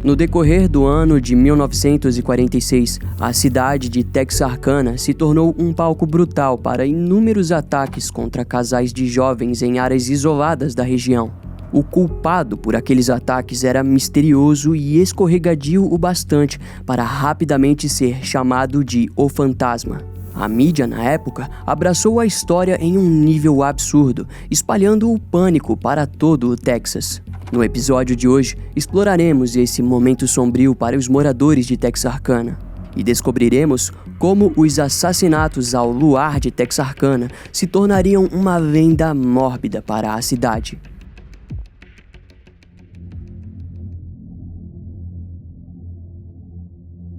No decorrer do ano de 1946, a cidade de Texarkana se tornou um palco brutal para inúmeros ataques contra casais de jovens em áreas isoladas da região. O culpado por aqueles ataques era misterioso e escorregadio o bastante para rapidamente ser chamado de O Fantasma. A mídia, na época, abraçou a história em um nível absurdo, espalhando o pânico para todo o Texas. No episódio de hoje, exploraremos esse momento sombrio para os moradores de Texarkana e descobriremos como os assassinatos ao luar de Texarkana se tornariam uma lenda mórbida para a cidade.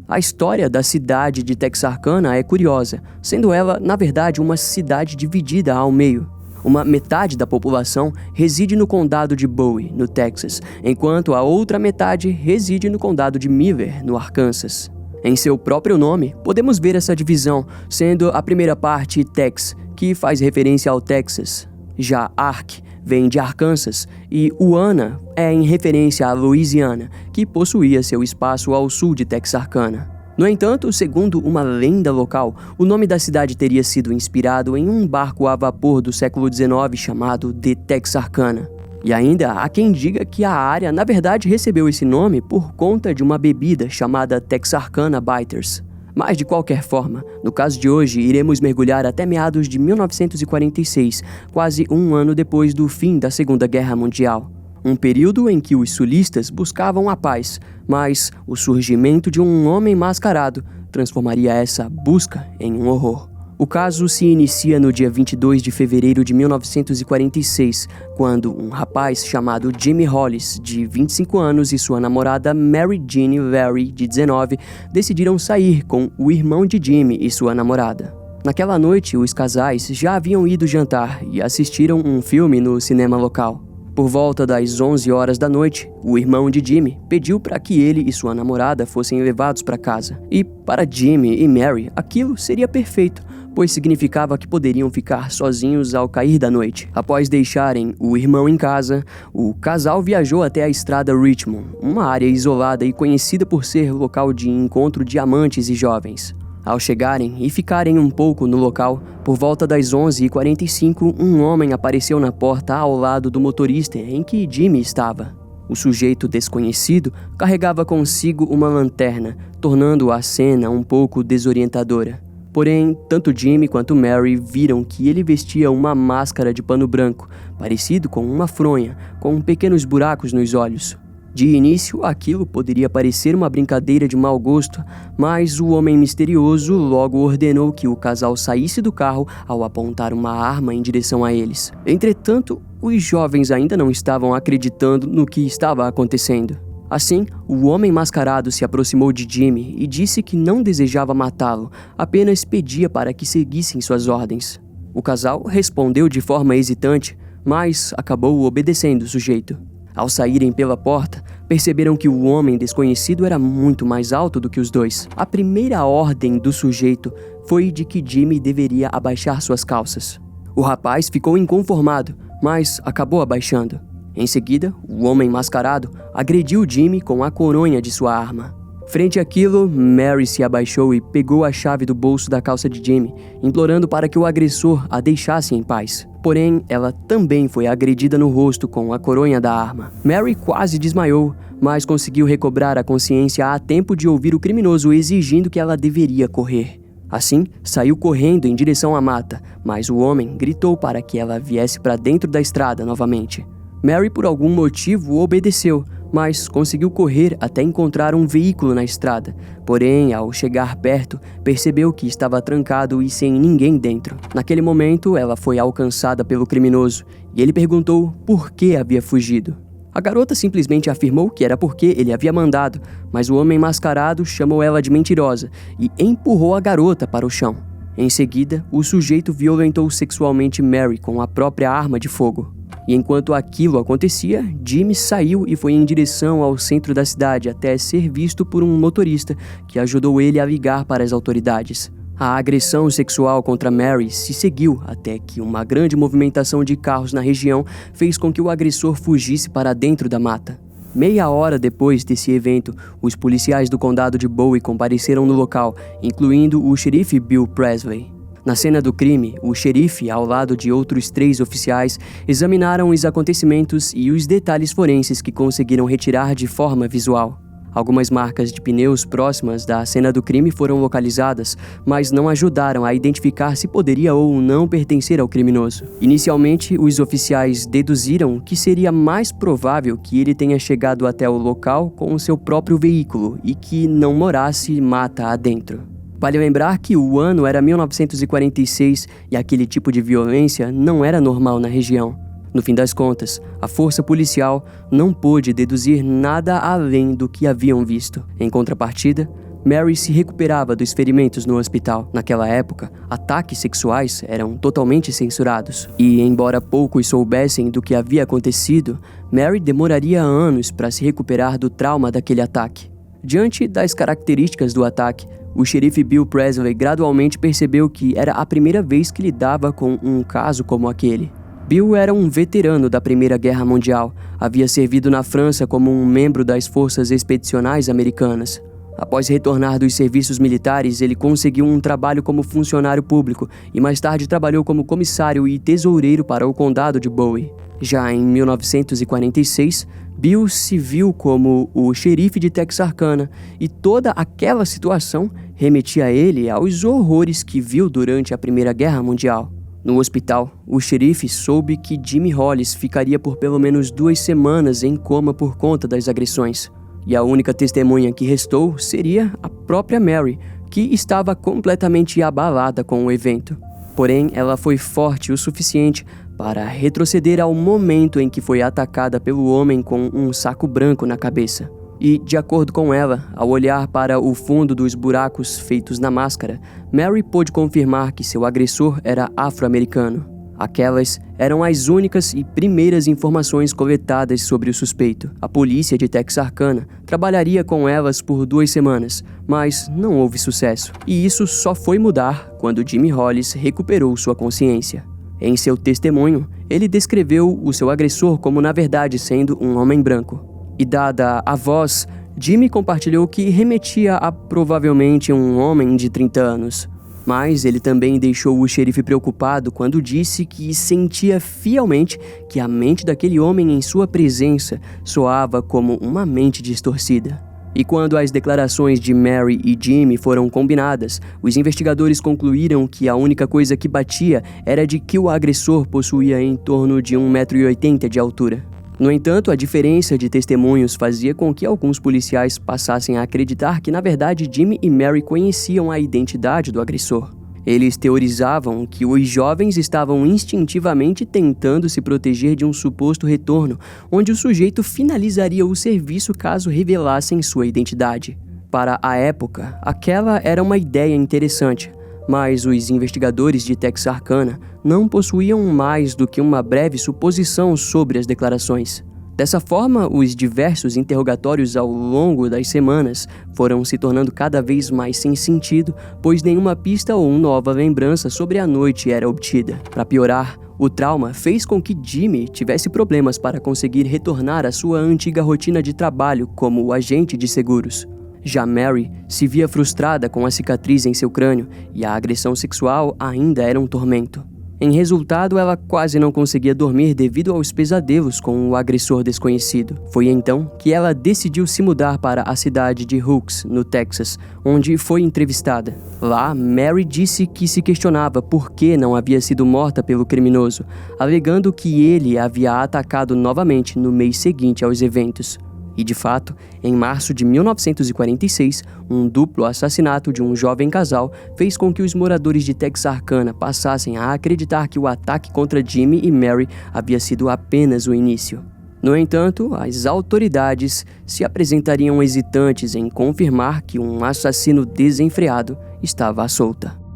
A história da cidade de Texarkana é curiosa, sendo ela, na verdade, uma cidade dividida ao meio. Uma metade da população reside no condado de Bowie, no Texas, enquanto a outra metade reside no condado de Miller, no Arkansas. Em seu próprio nome, podemos ver essa divisão, sendo a primeira parte Tex, que faz referência ao Texas. Já Ark vem de Arkansas e Uana é em referência à Louisiana, que possuía seu espaço ao sul de Texarkana. No entanto, segundo uma lenda local, o nome da cidade teria sido inspirado em um barco a vapor do século XIX chamado de Texarkana. E ainda há quem diga que a área, na verdade, recebeu esse nome por conta de uma bebida chamada Texarkana Bitters. Mas, de qualquer forma, no caso de hoje, iremos mergulhar até meados de 1946, quase um ano depois do fim da Segunda Guerra Mundial. Um período em que os sulistas buscavam a paz, mas o surgimento de um homem mascarado transformaria essa busca em um horror. O caso se inicia no dia 22 de fevereiro de 1946, quando um rapaz chamado Jimmy Hollis, de 25 anos, e sua namorada Mary Jean Larry, de 19, decidiram sair com o irmão de Jimmy e sua namorada. Naquela noite, os casais já haviam ido jantar e assistiram um filme no cinema local. Por volta das 11 horas da noite, o irmão de Jimmy pediu para que ele e sua namorada fossem levados para casa. E para Jimmy e Mary, aquilo seria perfeito, pois significava que poderiam ficar sozinhos ao cair da noite. Após deixarem o irmão em casa, o casal viajou até a estrada Richmond, uma área isolada e conhecida por ser local de encontro de amantes e jovens. Ao chegarem e ficarem um pouco no local, por volta das 11h45, um homem apareceu na porta ao lado do motorista em que Jimmy estava. O sujeito desconhecido carregava consigo uma lanterna, tornando a cena um pouco desorientadora. Porém, tanto Jimmy quanto Mary viram que ele vestia uma máscara de pano branco, parecido com uma fronha, com pequenos buracos nos olhos. De início, aquilo poderia parecer uma brincadeira de mau gosto, mas o homem misterioso logo ordenou que o casal saísse do carro ao apontar uma arma em direção a eles. Entretanto, os jovens ainda não estavam acreditando no que estava acontecendo. Assim, o homem mascarado se aproximou de Jimmy e disse que não desejava matá-lo, apenas pedia para que seguissem suas ordens. O casal respondeu de forma hesitante, mas acabou obedecendo o sujeito. Ao saírem pela porta, perceberam que o homem desconhecido era muito mais alto do que os dois. A primeira ordem do sujeito foi de que Jimmy deveria abaixar suas calças. O rapaz ficou inconformado, mas acabou abaixando. Em seguida, o homem mascarado agrediu Jimmy com a coronha de sua arma. Frente àquilo, Mary se abaixou e pegou a chave do bolso da calça de Jimmy, implorando para que o agressor a deixasse em paz. Porém, ela também foi agredida no rosto com a coronha da arma. Mary quase desmaiou, mas conseguiu recobrar a consciência a tempo de ouvir o criminoso exigindo que ela deveria correr. Assim, saiu correndo em direção à mata, mas o homem gritou para que ela viesse para dentro da estrada novamente. Mary, por algum motivo, obedeceu, mas conseguiu correr até encontrar um veículo na estrada. Porém, ao chegar perto, percebeu que estava trancado e sem ninguém dentro. Naquele momento, ela foi alcançada pelo criminoso e ele perguntou por que havia fugido. A garota simplesmente afirmou que era porque ele havia mandado, mas o homem mascarado chamou ela de mentirosa e empurrou a garota para o chão. Em seguida, o sujeito violentou sexualmente Mary com a própria arma de fogo. E enquanto aquilo acontecia, Jimmy saiu e foi em direção ao centro da cidade até ser visto por um motorista que ajudou ele a ligar para as autoridades. A agressão sexual contra Mary se seguiu até que uma grande movimentação de carros na região fez com que o agressor fugisse para dentro da mata. Meia hora depois desse evento, os policiais do condado de Bowie compareceram no local, incluindo o xerife Bill Presley. Na cena do crime, o xerife, ao lado de outros 3 oficiais, examinaram os acontecimentos e os detalhes forenses que conseguiram retirar de forma visual. Algumas marcas de pneus próximas da cena do crime foram localizadas, mas não ajudaram a identificar se poderia ou não pertencer ao criminoso. Inicialmente, os oficiais deduziram que seria mais provável que ele tenha chegado até o local com o seu próprio veículo e que não morasse mata adentro. Vale lembrar que o ano era 1946 e aquele tipo de violência não era normal na região. No fim das contas, a força policial não pôde deduzir nada além do que haviam visto. Em contrapartida, Mary se recuperava dos ferimentos no hospital. Naquela época, ataques sexuais eram totalmente censurados. E, embora poucos soubessem do que havia acontecido, Mary demoraria anos para se recuperar do trauma daquele ataque. Diante das características do ataque, o xerife Bill Presley gradualmente percebeu que era a primeira vez que lidava com um caso como aquele. Bill era um veterano da Primeira Guerra Mundial. Havia servido na França como um membro das Forças Expedicionais Americanas. Após retornar dos serviços militares, ele conseguiu um trabalho como funcionário público e mais tarde trabalhou como comissário e tesoureiro para o condado de Bowie. Já em 1946, Bill se viu como o xerife de Texarkana e toda aquela situação remetia ele aos horrores que viu durante a Primeira Guerra Mundial. No hospital, o xerife soube que Jimmy Hollis ficaria por pelo menos 2 semanas em coma por conta das agressões. E a única testemunha que restou seria a própria Mary, que estava completamente abalada com o evento. Porém, ela foi forte o suficiente para retroceder ao momento em que foi atacada pelo homem com um saco branco na cabeça. E, de acordo com ela, ao olhar para o fundo dos buracos feitos na máscara, Mary pôde confirmar que seu agressor era afro-americano. Aquelas eram as únicas e primeiras informações coletadas sobre o suspeito. A polícia de Texarkana trabalharia com elas por 2 semanas, mas não houve sucesso. E isso só foi mudar quando Jimmy Hollis recuperou sua consciência. Em seu testemunho, ele descreveu o seu agressor como na verdade sendo um homem branco. E dada a voz, Jimmy compartilhou que remetia a provavelmente um homem de 30 anos. Mas ele também deixou o xerife preocupado quando disse que sentia fielmente que a mente daquele homem em sua presença soava como uma mente distorcida. E quando as declarações de Mary e Jimmy foram combinadas, os investigadores concluíram que a única coisa que batia era de que o agressor possuía em torno de 1,80 m de altura. No entanto, a diferença de testemunhos fazia com que alguns policiais passassem a acreditar que, na verdade, Jimmy e Mary conheciam a identidade do agressor. Eles teorizavam que os jovens estavam instintivamente tentando se proteger de um suposto retorno, onde o sujeito finalizaria o serviço caso revelassem sua identidade. Para a época, aquela era uma ideia interessante, mas os investigadores de Texarkana não possuíam mais do que uma breve suposição sobre as declarações. Dessa forma, os diversos interrogatórios ao longo das semanas foram se tornando cada vez mais sem sentido, pois nenhuma pista ou nova lembrança sobre a noite era obtida. Para piorar, o trauma fez com que Jimmy tivesse problemas para conseguir retornar à sua antiga rotina de trabalho como agente de seguros. Já Mary se via frustrada com a cicatriz em seu crânio e a agressão sexual ainda era um tormento. Em resultado, ela quase não conseguia dormir devido aos pesadelos com o agressor desconhecido. Foi então que ela decidiu se mudar para a cidade de Hooks, no Texas, onde foi entrevistada. Lá, Mary disse que se questionava por que não havia sido morta pelo criminoso, alegando que ele a havia atacado novamente no mês seguinte aos eventos. E de fato, em março de 1946, um duplo assassinato de um jovem casal fez com que os moradores de Texarkana passassem a acreditar que o ataque contra Jimmy e Mary havia sido apenas o início. No entanto, as autoridades se apresentariam hesitantes em confirmar que um assassino desenfreado estava à solta.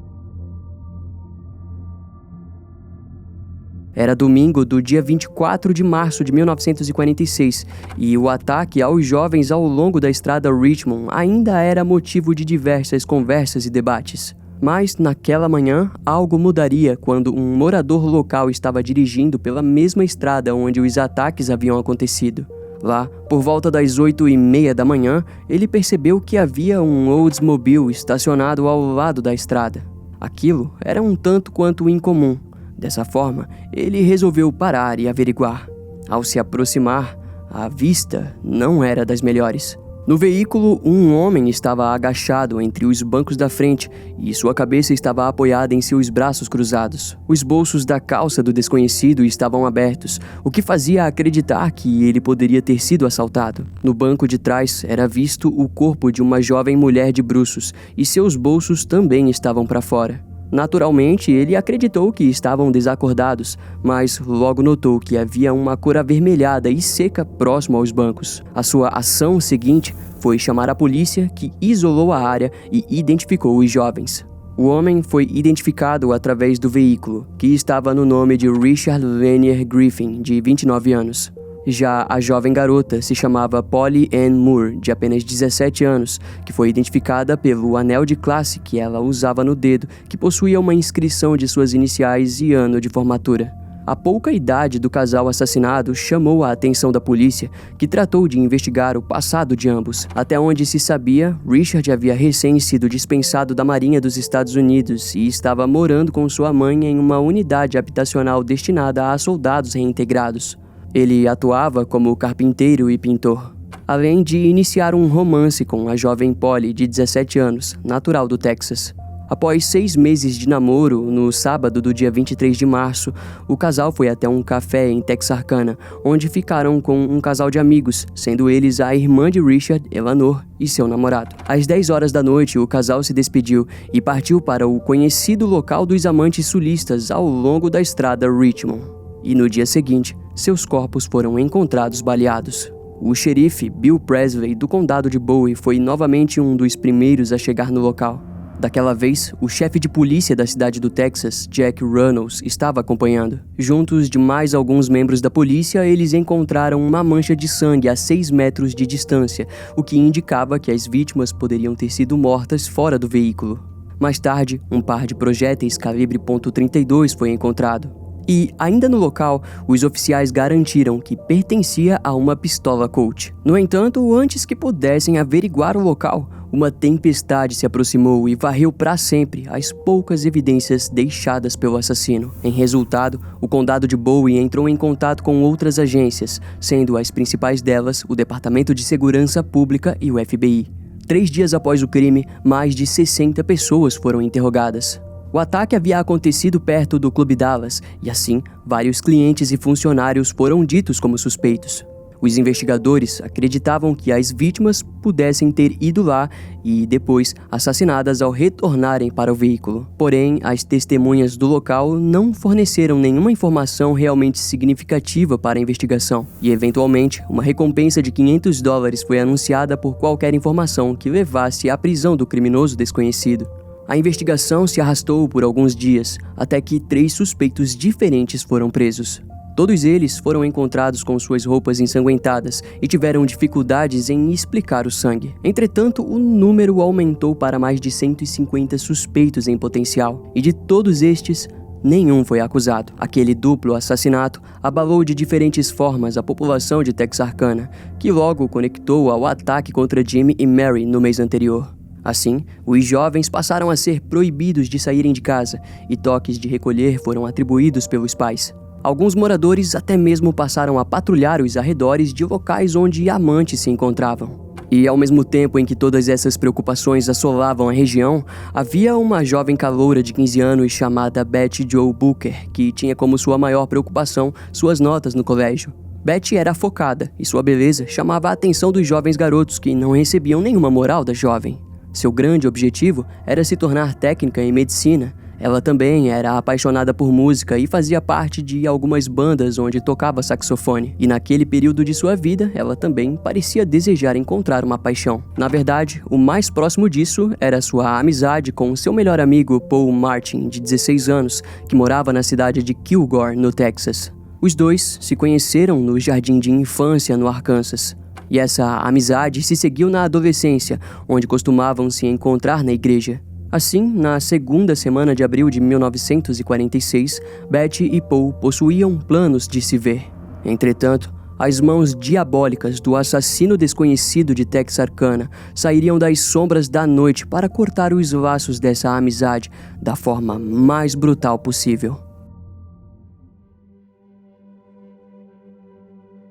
Era domingo do dia 24 de março de 1946 e o ataque aos jovens ao longo da estrada Richmond ainda era motivo de diversas conversas e debates. Mas naquela manhã, algo mudaria quando um morador local estava dirigindo pela mesma estrada onde os ataques haviam acontecido. Lá, por volta das 8h30 da manhã, ele percebeu que havia um Oldsmobile estacionado ao lado da estrada. Aquilo era um tanto quanto incomum. Dessa forma, ele resolveu parar e averiguar. Ao se aproximar, a vista não era das melhores. No veículo, um homem estava agachado entre os bancos da frente e sua cabeça estava apoiada em seus braços cruzados. Os bolsos da calça do desconhecido estavam abertos, o que fazia acreditar que ele poderia ter sido assaltado. No banco de trás era visto o corpo de uma jovem mulher de bruços e seus bolsos também estavam para fora. Naturalmente, ele acreditou que estavam desacordados, mas logo notou que havia uma cor avermelhada e seca próximo aos bancos. A sua ação seguinte foi chamar a polícia, que isolou a área e identificou os jovens. O homem foi identificado através do veículo, que estava no nome de Richard Lanier Griffin, de 29 anos. Já a jovem garota se chamava Polly Ann Moore, de apenas 17 anos, que foi identificada pelo anel de classe que ela usava no dedo, que possuía uma inscrição de suas iniciais e ano de formatura. A pouca idade do casal assassinado chamou a atenção da polícia, que tratou de investigar o passado de ambos. Até onde se sabia, Richard havia recém sido dispensado da Marinha dos Estados Unidos e estava morando com sua mãe em uma unidade habitacional destinada a soldados reintegrados. Ele atuava como carpinteiro e pintor, além de iniciar um romance com a jovem Polly, de 17 anos, natural do Texas. Após 6 meses de namoro, no sábado do dia 23 de março, o casal foi até um café em Texarkana, onde ficaram com um casal de amigos, sendo eles a irmã de Richard, Eleanor, e seu namorado. Às 10 horas da noite, o casal se despediu e partiu para o conhecido local dos amantes sulistas ao longo da estrada Richmond. E no dia seguinte, seus corpos foram encontrados baleados. O xerife Bill Presley, do condado de Bowie, foi novamente um dos primeiros a chegar no local. Daquela vez, o chefe de polícia da cidade do Texas, Jack Runnels, estava acompanhando. Juntos de mais alguns membros da polícia, eles encontraram uma mancha de sangue a 6 metros de distância, o que indicava que as vítimas poderiam ter sido mortas fora do veículo. Mais tarde, um par de projéteis calibre .32 foi encontrado. E, ainda no local, os oficiais garantiram que pertencia a uma pistola Colt. No entanto, antes que pudessem averiguar o local, uma tempestade se aproximou e varreu para sempre as poucas evidências deixadas pelo assassino. Em resultado, o condado de Bowie entrou em contato com outras agências, sendo as principais delas o Departamento de Segurança Pública e o FBI. 3 dias após o crime, mais de 60 pessoas foram interrogadas. O ataque havia acontecido perto do Clube Dallas e, assim, vários clientes e funcionários foram ditos como suspeitos. Os investigadores acreditavam que as vítimas pudessem ter ido lá e, depois, assassinadas ao retornarem para o veículo. Porém, as testemunhas do local não forneceram nenhuma informação realmente significativa para a investigação. E, eventualmente, uma recompensa de $500 foi anunciada por qualquer informação que levasse à prisão do criminoso desconhecido. A investigação se arrastou por alguns dias, até que 3 suspeitos diferentes foram presos. Todos eles foram encontrados com suas roupas ensanguentadas e tiveram dificuldades em explicar o sangue. Entretanto, o número aumentou para mais de 150 suspeitos em potencial, e de todos estes, nenhum foi acusado. Aquele duplo assassinato abalou de diferentes formas a população de Texarkana, que logo conectou ao ataque contra Jimmy e Mary no mês anterior. Assim, os jovens passaram a ser proibidos de saírem de casa e toques de recolher foram atribuídos pelos pais. Alguns moradores até mesmo passaram a patrulhar os arredores de locais onde amantes se encontravam. E ao mesmo tempo em que todas essas preocupações assolavam a região, havia uma jovem caloura de 15 anos chamada Betty Jo Booker, que tinha como sua maior preocupação suas notas no colégio. Betty era focada e sua beleza chamava a atenção dos jovens garotos que não recebiam nenhuma moral da jovem. Seu grande objetivo era se tornar técnica em medicina. Ela também era apaixonada por música e fazia parte de algumas bandas onde tocava saxofone. E naquele período de sua vida, ela também parecia desejar encontrar uma paixão. Na verdade, o mais próximo disso era sua amizade com seu melhor amigo Paul Martin, de 16 anos, que morava na cidade de Kilgore, no Texas. Os dois se conheceram no jardim de infância no Arkansas. E essa amizade se seguiu na adolescência, onde costumavam se encontrar na igreja. Assim, na segunda semana de abril de 1946, Betty e Paul possuíam planos de se ver. Entretanto, As mãos diabólicas do assassino desconhecido de Texarkana sairiam das sombras da noite para cortar os laços dessa amizade da forma mais brutal possível.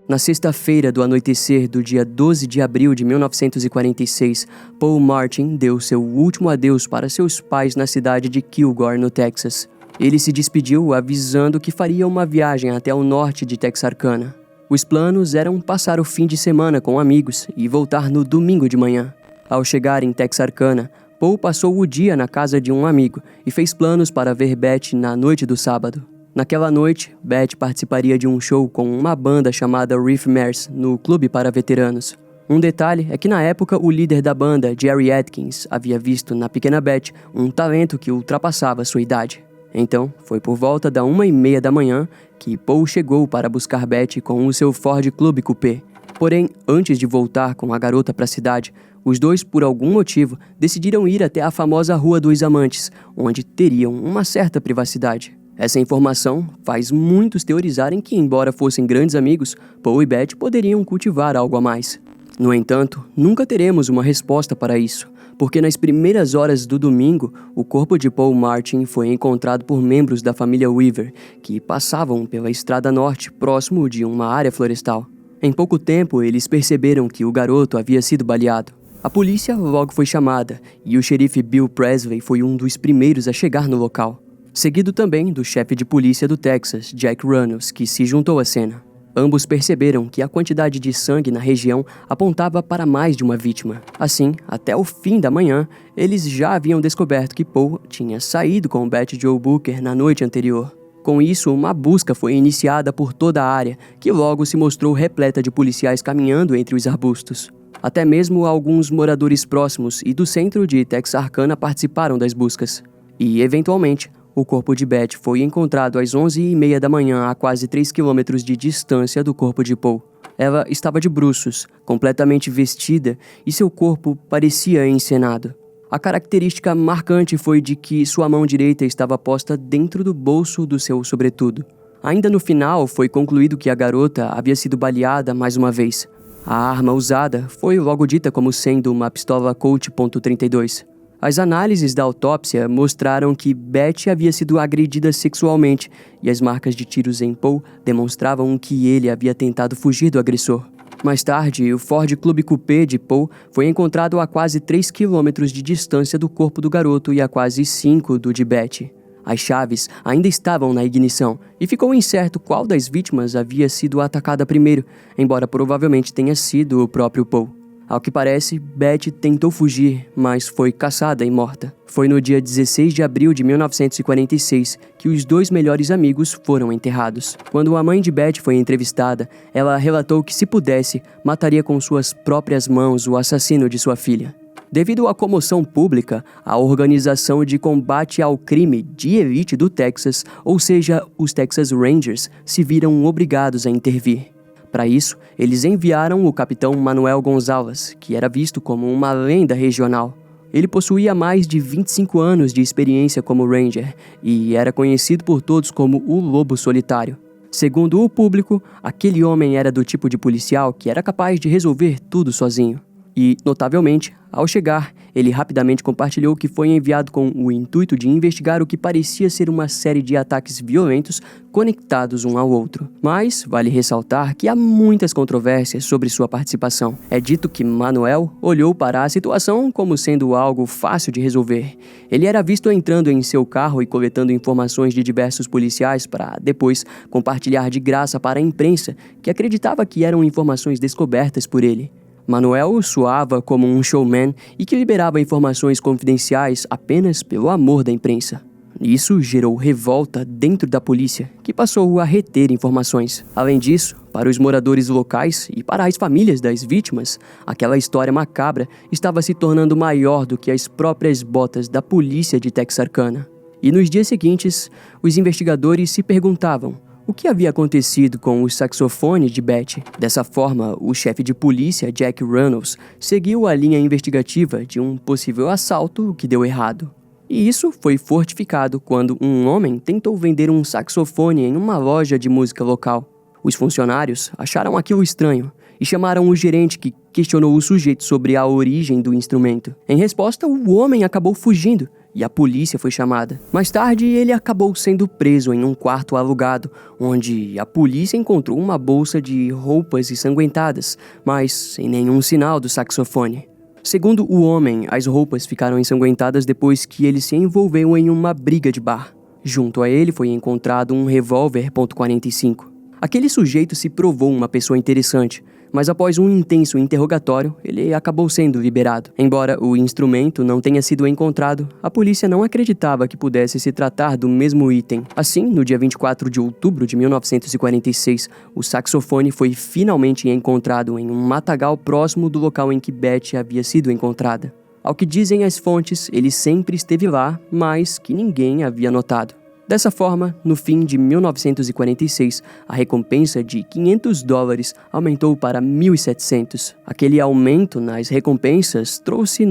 Na sexta-feira do anoitecer do dia 12 de abril de 1946, Paul Martin deu seu último adeus para seus pais na cidade de Kilgore, no Texas. Ele se despediu avisando que faria uma viagem até o norte de Texarkana. Os planos eram passar o fim de semana com amigos e voltar no domingo de manhã. Ao chegar em Texarkana, Paul passou o dia na casa de um amigo e fez planos para ver Beth na noite do sábado. Naquela noite, Beth participaria de um show com uma banda chamada Reef Mares no clube para veteranos. Um detalhe é que na época o líder da banda, Jerry Atkins, havia visto na pequena Beth um talento que ultrapassava sua idade. Então, foi por volta da 1h30 da manhã que Paul chegou para buscar Beth com o seu Ford Club Coupé. Porém, antes de voltar com a garota para a cidade, os dois, por algum motivo, decidiram ir até a famosa Rua dos Amantes, onde teriam uma certa privacidade. Essa informação faz muitos teorizarem que, embora fossem grandes amigos, Paul e Beth poderiam cultivar algo a mais. No entanto, nunca teremos uma resposta para isso, porque nas primeiras horas do domingo, o corpo de Paul Martin foi encontrado por membros da família Weaver, que passavam pela Estrada Norte, próximo de uma área florestal. Em pouco tempo, eles perceberam que o garoto havia sido baleado. A polícia logo foi chamada, e o xerife Bill Presley foi um dos primeiros a chegar no local. Seguido também do chefe de polícia do Texas, Jack Reynolds, que se juntou à cena. Ambos perceberam que a quantidade de sangue na região apontava para mais de uma vítima. Assim, até o fim da manhã, eles já haviam descoberto que Paul tinha saído com Beth Jo Booker na noite anterior. Com isso, uma busca foi iniciada por toda a área, que logo se mostrou repleta de policiais caminhando entre os arbustos. Até mesmo alguns moradores próximos e do centro de Texarkana participaram das buscas. E, eventualmente, o corpo de Beth foi encontrado às 11h30 da manhã a quase 3 quilômetros de distância do corpo de Paul. Ela estava de bruços, completamente vestida, e seu corpo parecia encenado. A característica marcante foi de que sua mão direita estava posta dentro do bolso do seu sobretudo. Ainda no final, foi concluído que a garota havia sido baleada mais uma vez. A arma usada foi logo dita como sendo uma pistola Colt .32. As análises da autópsia mostraram que Beth havia sido agredida sexualmente e as marcas de tiros em Paul demonstravam que ele havia tentado fugir do agressor. Mais tarde, o Ford Club Coupé de Paul foi encontrado a quase 3 quilômetros de distância do corpo do garoto e a quase 5 do de Beth. As chaves ainda estavam na ignição e ficou incerto qual das vítimas havia sido atacada primeiro, embora provavelmente tenha sido o próprio Paul. Ao que parece, Beth tentou fugir, mas foi caçada e morta. Foi no dia 16 de abril de 1946 que os dois melhores amigos foram enterrados. Quando a mãe de Beth foi entrevistada, ela relatou que, se pudesse, mataria com suas próprias mãos o assassino de sua filha. Devido à comoção pública, a Organização de Combate ao Crime de Elite do Texas, ou seja, os Texas Rangers, se viram obrigados a intervir. Para isso, eles enviaram o capitão Manuel Gonzalez, que era visto como uma lenda regional. Ele possuía mais de 25 anos de experiência como Ranger e era conhecido por todos como o Lobo Solitário. Segundo o público, aquele homem era do tipo de policial que era capaz de resolver tudo sozinho. E, notavelmente, ao chegar, ele rapidamente compartilhou que foi enviado com o intuito de investigar o que parecia ser uma série de ataques violentos conectados um ao outro. Mas vale ressaltar que há muitas controvérsias sobre sua participação. É dito que Manuel olhou para a situação como sendo algo fácil de resolver. Ele era visto entrando em seu carro e coletando informações de diversos policiais para depois compartilhar de graça para a imprensa, que acreditava que eram informações descobertas por ele. Manuel soava como um showman e que liberava informações confidenciais apenas pelo amor da imprensa. Isso gerou revolta dentro da polícia, que passou a reter informações. Além disso, para os moradores locais e para as famílias das vítimas, aquela história macabra estava se tornando maior do que as próprias botas da polícia de Texarkana. E nos dias seguintes, os investigadores se perguntavam: o que havia acontecido com o saxofone de Beth? Dessa forma, o chefe de polícia, Jack Reynolds, seguiu a linha investigativa de um possível assalto que deu errado. E isso foi fortificado quando um homem tentou vender um saxofone em uma loja de música local. Os funcionários acharam aquilo estranho e chamaram o gerente, que questionou o sujeito sobre a origem do instrumento. Em resposta, o homem acabou fugindo e a polícia foi chamada. Mais tarde, ele acabou sendo preso em um quarto alugado, onde a polícia encontrou uma bolsa de roupas ensanguentadas, mas sem nenhum sinal do saxofone. Segundo o homem, as roupas ficaram ensanguentadas depois que ele se envolveu em uma briga de bar. Junto a ele foi encontrado um revólver .45. Aquele sujeito se provou uma pessoa interessante, mas após um intenso interrogatório, ele acabou sendo liberado. Embora o instrumento não tenha sido encontrado, a polícia não acreditava que pudesse se tratar do mesmo item. Assim, no dia 24 de outubro de 1946, o saxofone foi finalmente encontrado em um matagal próximo do local em que Betty havia sido encontrada. Ao que dizem as fontes, ele sempre esteve lá, mas que ninguém havia notado. Dessa forma, no fim de 1946, a recompensa de $500 aumentou para 1.700. Aquele aumento nas recompensas trouxe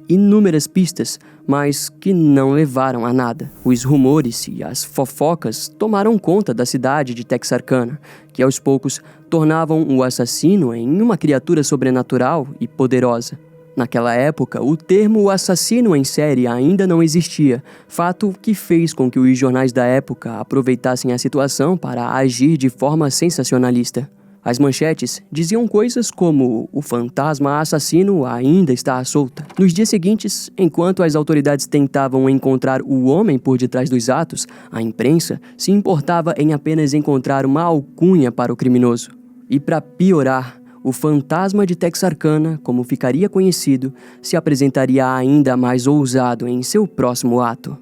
inúmeras pistas, mas que não levaram a nada. Os rumores e as fofocas tomaram conta da cidade de Texarkana, que aos poucos tornavam o assassino em uma criatura sobrenatural e poderosa. Naquela época, o termo assassino em série ainda não existia, fato que fez com que os jornais da época aproveitassem a situação para agir de forma sensacionalista. As manchetes diziam coisas como "o fantasma assassino ainda está à solta". Nos dias seguintes, enquanto as autoridades tentavam encontrar o homem por detrás dos atos, a imprensa se importava em apenas encontrar uma alcunha para o criminoso. E para piorar, o fantasma de Texarkana, como ficaria conhecido, se apresentaria ainda mais ousado em seu próximo ato.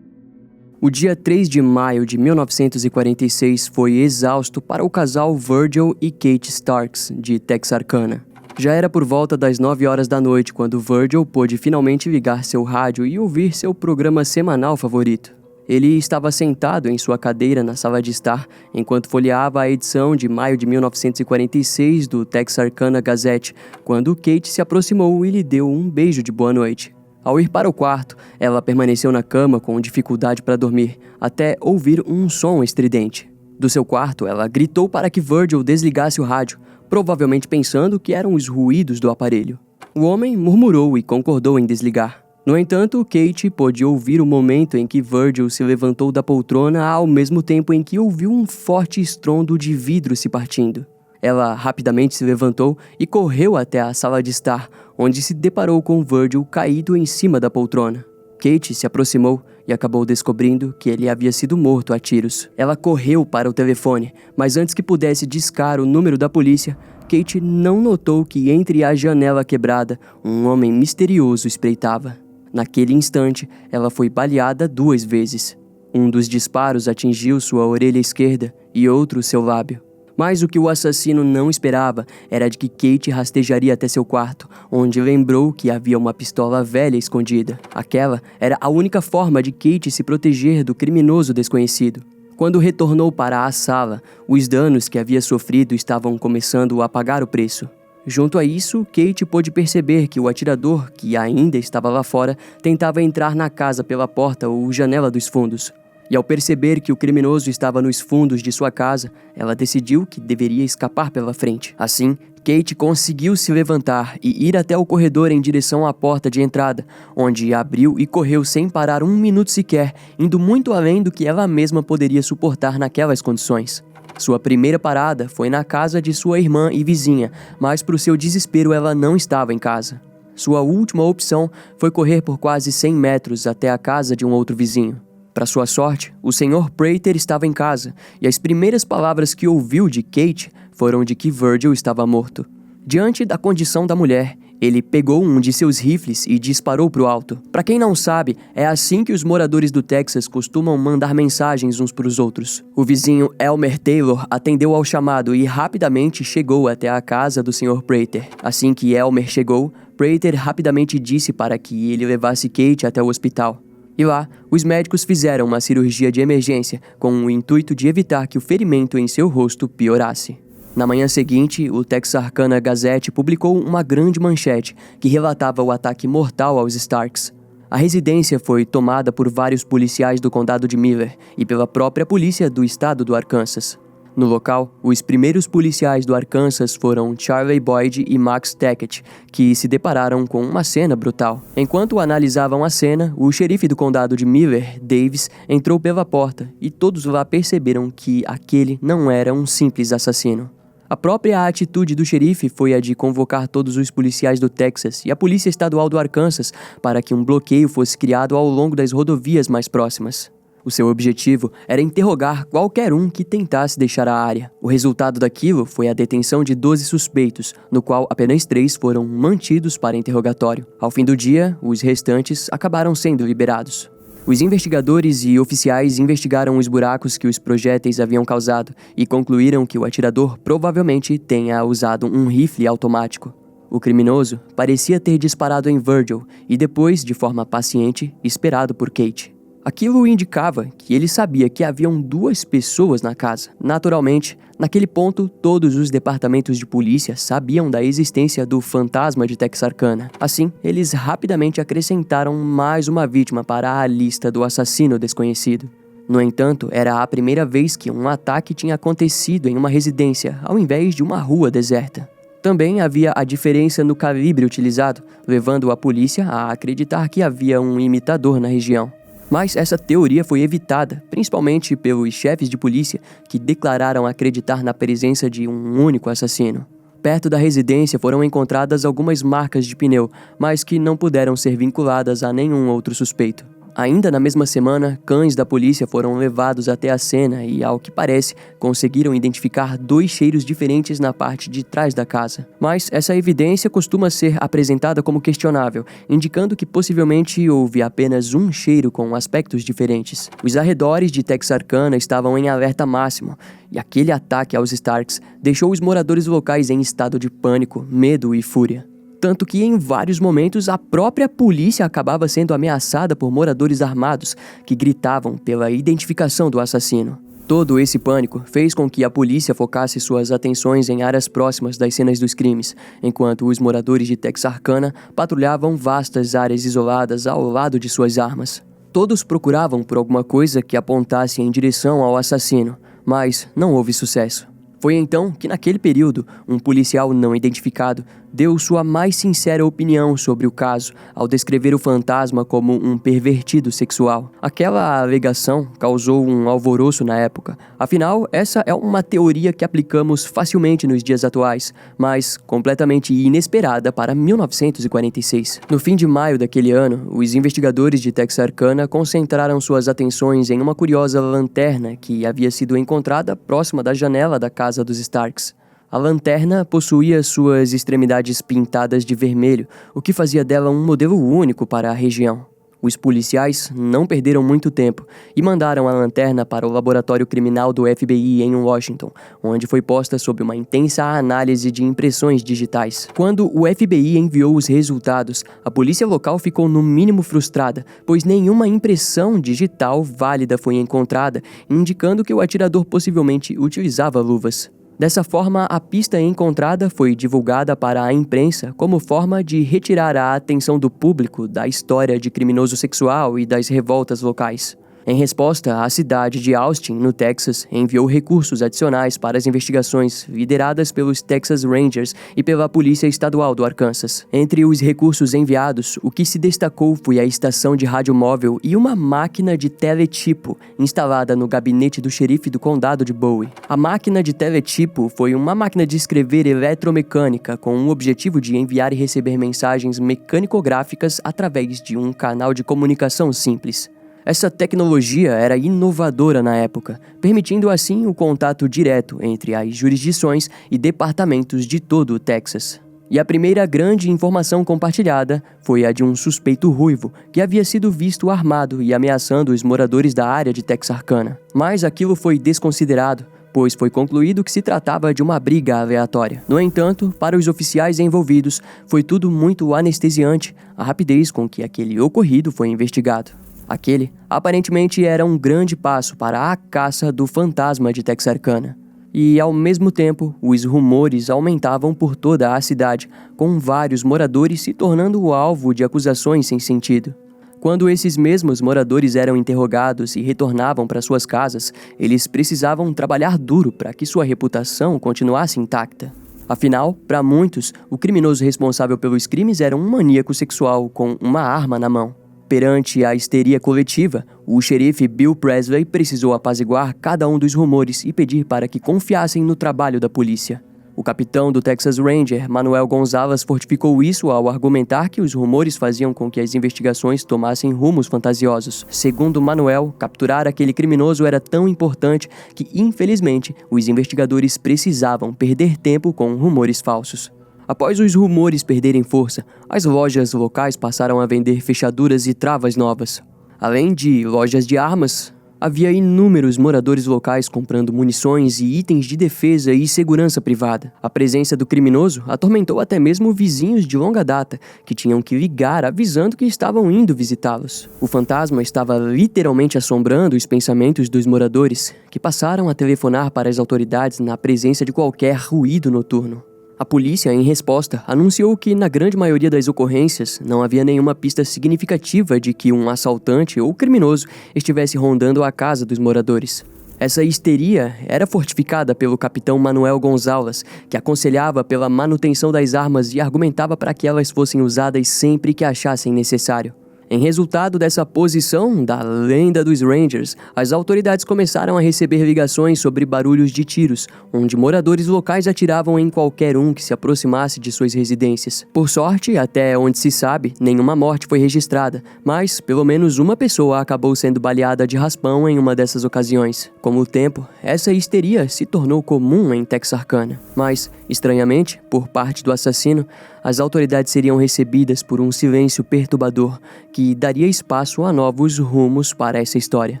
O dia 3 de maio de 1946 foi exausto para o casal Virgil e Kate Starks, de Texarkana. Já era por volta das 9 horas da noite quando Virgil pôde finalmente ligar seu rádio e ouvir seu programa semanal favorito. Ele estava sentado em sua cadeira na sala de estar, enquanto folheava a edição de maio de 1946 do Texarkana Gazette, quando Kate se aproximou e lhe deu um beijo de boa noite. Ao ir para o quarto, ela permaneceu na cama com dificuldade para dormir, até ouvir um som estridente. Do seu quarto, ela gritou para que Virgil desligasse o rádio, provavelmente pensando que eram os ruídos do aparelho. O homem murmurou e concordou em desligar. No entanto, Kate pôde ouvir o momento em que Virgil se levantou da poltrona ao mesmo tempo em que ouviu um forte estrondo de vidro se partindo. Ela rapidamente se levantou e correu até a sala de estar, onde se deparou com Virgil caído em cima da poltrona. Kate se aproximou e acabou descobrindo que ele havia sido morto a tiros. Ela correu para o telefone, mas antes que pudesse discar o número da polícia, Kate não notou que entre a janela quebrada, um homem misterioso espreitava. Naquele instante, ela foi baleada 2 vezes. Um dos disparos atingiu sua orelha esquerda e outro seu lábio. Mas o que o assassino não esperava era de que Kate rastejaria até seu quarto, onde lembrou que havia uma pistola velha escondida. Aquela era a única forma de Kate se proteger do criminoso desconhecido. Quando retornou para a sala, os danos que havia sofrido estavam começando a pagar o preço. Junto a isso, Kate pôde perceber que o atirador, que ainda estava lá fora, tentava entrar na casa pela porta ou janela dos fundos. E ao perceber que o criminoso estava nos fundos de sua casa, ela decidiu que deveria escapar pela frente. Assim, Kate conseguiu se levantar e ir até o corredor em direção à porta de entrada, onde abriu e correu sem parar 1 minuto sequer, indo muito além do que ela mesma poderia suportar naquelas condições. Sua primeira parada foi na casa de sua irmã e vizinha, mas para o seu desespero ela não estava em casa. Sua última opção foi correr por quase 100 metros até a casa de um outro vizinho. Para sua sorte, o Sr. Prater estava em casa, e as primeiras palavras que ouviu de Kate foram de que Virgil estava morto. Diante da condição da mulher, ele pegou um de seus rifles e disparou para o alto. Para quem não sabe, é assim que os moradores do Texas costumam mandar mensagens uns para os outros. O vizinho Elmer Taylor atendeu ao chamado e rapidamente chegou até a casa do Sr. Prater. Assim que Elmer chegou, Prater rapidamente disse para que ele levasse Kate até o hospital. E lá, os médicos fizeram uma cirurgia de emergência com o intuito de evitar que o ferimento em seu rosto piorasse. Na manhã seguinte, o Texarkana Gazette publicou uma grande manchete que relatava o ataque mortal aos Starks. A residência foi tomada por vários policiais do condado de Miller e pela própria polícia do estado do Arkansas. No local, os primeiros policiais do Arkansas foram Charlie Boyd e Max Tackett, que se depararam com uma cena brutal. Enquanto analisavam a cena, o xerife do condado de Miller, Davis, entrou pela porta e todos lá perceberam que aquele não era um simples assassino. A própria atitude do xerife foi a de convocar todos os policiais do Texas e a Polícia Estadual do Arkansas para que um bloqueio fosse criado ao longo das rodovias mais próximas. O seu objetivo era interrogar qualquer um que tentasse deixar a área. O resultado daquilo foi a detenção de 12 suspeitos, no qual apenas 3 foram mantidos para interrogatório. Ao fim do dia, os restantes acabaram sendo liberados. Os investigadores e oficiais investigaram os buracos que os projéteis haviam causado e concluíram que o atirador provavelmente tenha usado um rifle automático. O criminoso parecia ter disparado em Virgil e depois, de forma paciente, esperado por Kate. Aquilo indicava que ele sabia que haviam 2 pessoas na casa. Naturalmente, naquele ponto, todos os departamentos de polícia sabiam da existência do fantasma de Texarkana. Assim, eles rapidamente acrescentaram mais uma vítima para a lista do assassino desconhecido. No entanto, era a primeira vez que um ataque tinha acontecido em uma residência, ao invés de uma rua deserta. Também havia a diferença no calibre utilizado, levando a polícia a acreditar que havia um imitador na região. Mas essa teoria foi evitada, principalmente pelos chefes de polícia que declararam acreditar na presença de um único assassino. Perto da residência foram encontradas algumas marcas de pneu, mas que não puderam ser vinculadas a nenhum outro suspeito. Ainda na mesma semana, cães da polícia foram levados até a cena e, ao que parece, conseguiram identificar 2 cheiros diferentes na parte de trás da casa. Mas essa evidência costuma ser apresentada como questionável, indicando que possivelmente houve apenas um cheiro com aspectos diferentes. Os arredores de Texarkana estavam em alerta máximo, e aquele ataque aos Starks deixou os moradores locais em estado de pânico, medo e fúria. Tanto que em vários momentos a própria polícia acabava sendo ameaçada por moradores armados que gritavam pela identificação do assassino. Todo esse pânico fez com que a polícia focasse suas atenções em áreas próximas das cenas dos crimes, enquanto os moradores de Texarkana patrulhavam vastas áreas isoladas ao lado de suas armas. Todos procuravam por alguma coisa que apontasse em direção ao assassino, mas não houve sucesso. Foi então que, naquele período, um policial não identificado deu sua mais sincera opinião sobre o caso ao descrever o fantasma como um pervertido sexual. Aquela alegação causou um alvoroço na época. Afinal, essa é uma teoria que aplicamos facilmente nos dias atuais, mas completamente inesperada para 1946. No fim de maio daquele ano, os investigadores de Texarkana concentraram suas atenções em uma curiosa lanterna que havia sido encontrada próxima da janela da casa dos Starks. A lanterna possuía suas extremidades pintadas de vermelho, o que fazia dela um modelo único para a região. Os policiais não perderam muito tempo e mandaram a lanterna para o laboratório criminal do FBI em Washington, onde foi posta sob uma intensa análise de impressões digitais. Quando o FBI enviou os resultados, a polícia local ficou no mínimo frustrada, pois nenhuma impressão digital válida foi encontrada, indicando que o atirador possivelmente utilizava luvas. Dessa forma, a pista encontrada foi divulgada para a imprensa como forma de retirar a atenção do público da história de criminoso sexual e das revoltas locais. Em resposta, a cidade de Austin, no Texas, enviou recursos adicionais para as investigações lideradas pelos Texas Rangers e pela Polícia Estadual do Arkansas. Entre os recursos enviados, o que se destacou foi a estação de rádio móvel e uma máquina de teletipo instalada no gabinete do xerife do condado de Bowie. A máquina de teletipo foi uma máquina de escrever eletromecânica com o objetivo de enviar e receber mensagens mecanicográficas através de um canal de comunicação simples. Essa tecnologia era inovadora na época, permitindo assim o contato direto entre as jurisdições e departamentos de todo o Texas. E a primeira grande informação compartilhada foi a de um suspeito ruivo que havia sido visto armado e ameaçando os moradores da área de Texarkana. Mas aquilo foi desconsiderado, pois foi concluído que se tratava de uma briga aleatória. No entanto, para os oficiais envolvidos, foi tudo muito anestesiante, a rapidez com que aquele ocorrido foi investigado. Aquele, aparentemente, era um grande passo para a caça do fantasma de Texarkana. E, ao mesmo tempo, os rumores aumentavam por toda a cidade, com vários moradores se tornando o alvo de acusações sem sentido. Quando esses mesmos moradores eram interrogados e retornavam para suas casas, eles precisavam trabalhar duro para que sua reputação continuasse intacta. Afinal, para muitos, o criminoso responsável pelos crimes era um maníaco sexual com uma arma na mão. Perante a histeria coletiva, o xerife Bill Presley precisou apaziguar cada um dos rumores e pedir para que confiassem no trabalho da polícia. O capitão do Texas Ranger, Manuel Gonzalez, fortificou isso ao argumentar que os rumores faziam com que as investigações tomassem rumos fantasiosos. Segundo Manuel, capturar aquele criminoso era tão importante que, infelizmente, os investigadores precisavam perder tempo com rumores falsos. Após os rumores perderem força, as lojas locais passaram a vender fechaduras e travas novas. Além de lojas de armas, havia inúmeros moradores locais comprando munições e itens de defesa e segurança privada. A presença do criminoso atormentou até mesmo vizinhos de longa data, que tinham que ligar avisando que estavam indo visitá-los. O fantasma estava literalmente assombrando os pensamentos dos moradores, que passaram a telefonar para as autoridades na presença de qualquer ruído noturno. A polícia, em resposta, anunciou que, na grande maioria das ocorrências, não havia nenhuma pista significativa de que um assaltante ou criminoso estivesse rondando a casa dos moradores. Essa histeria era fortificada pelo capitão Manuel Gonzalez, que aconselhava pela manutenção das armas e argumentava para que elas fossem usadas sempre que achassem necessário. Em resultado dessa posição da lenda dos Rangers, as autoridades começaram a receber ligações sobre barulhos de tiros, onde moradores locais atiravam em qualquer um que se aproximasse de suas residências. Por sorte, até onde se sabe, nenhuma morte foi registrada, mas pelo menos uma pessoa acabou sendo baleada de raspão em uma dessas ocasiões. Com o tempo, essa histeria se tornou comum em Texarkana. Mas, estranhamente, por parte do assassino, as autoridades seriam recebidas por um silêncio perturbador que daria espaço a novos rumos para essa história.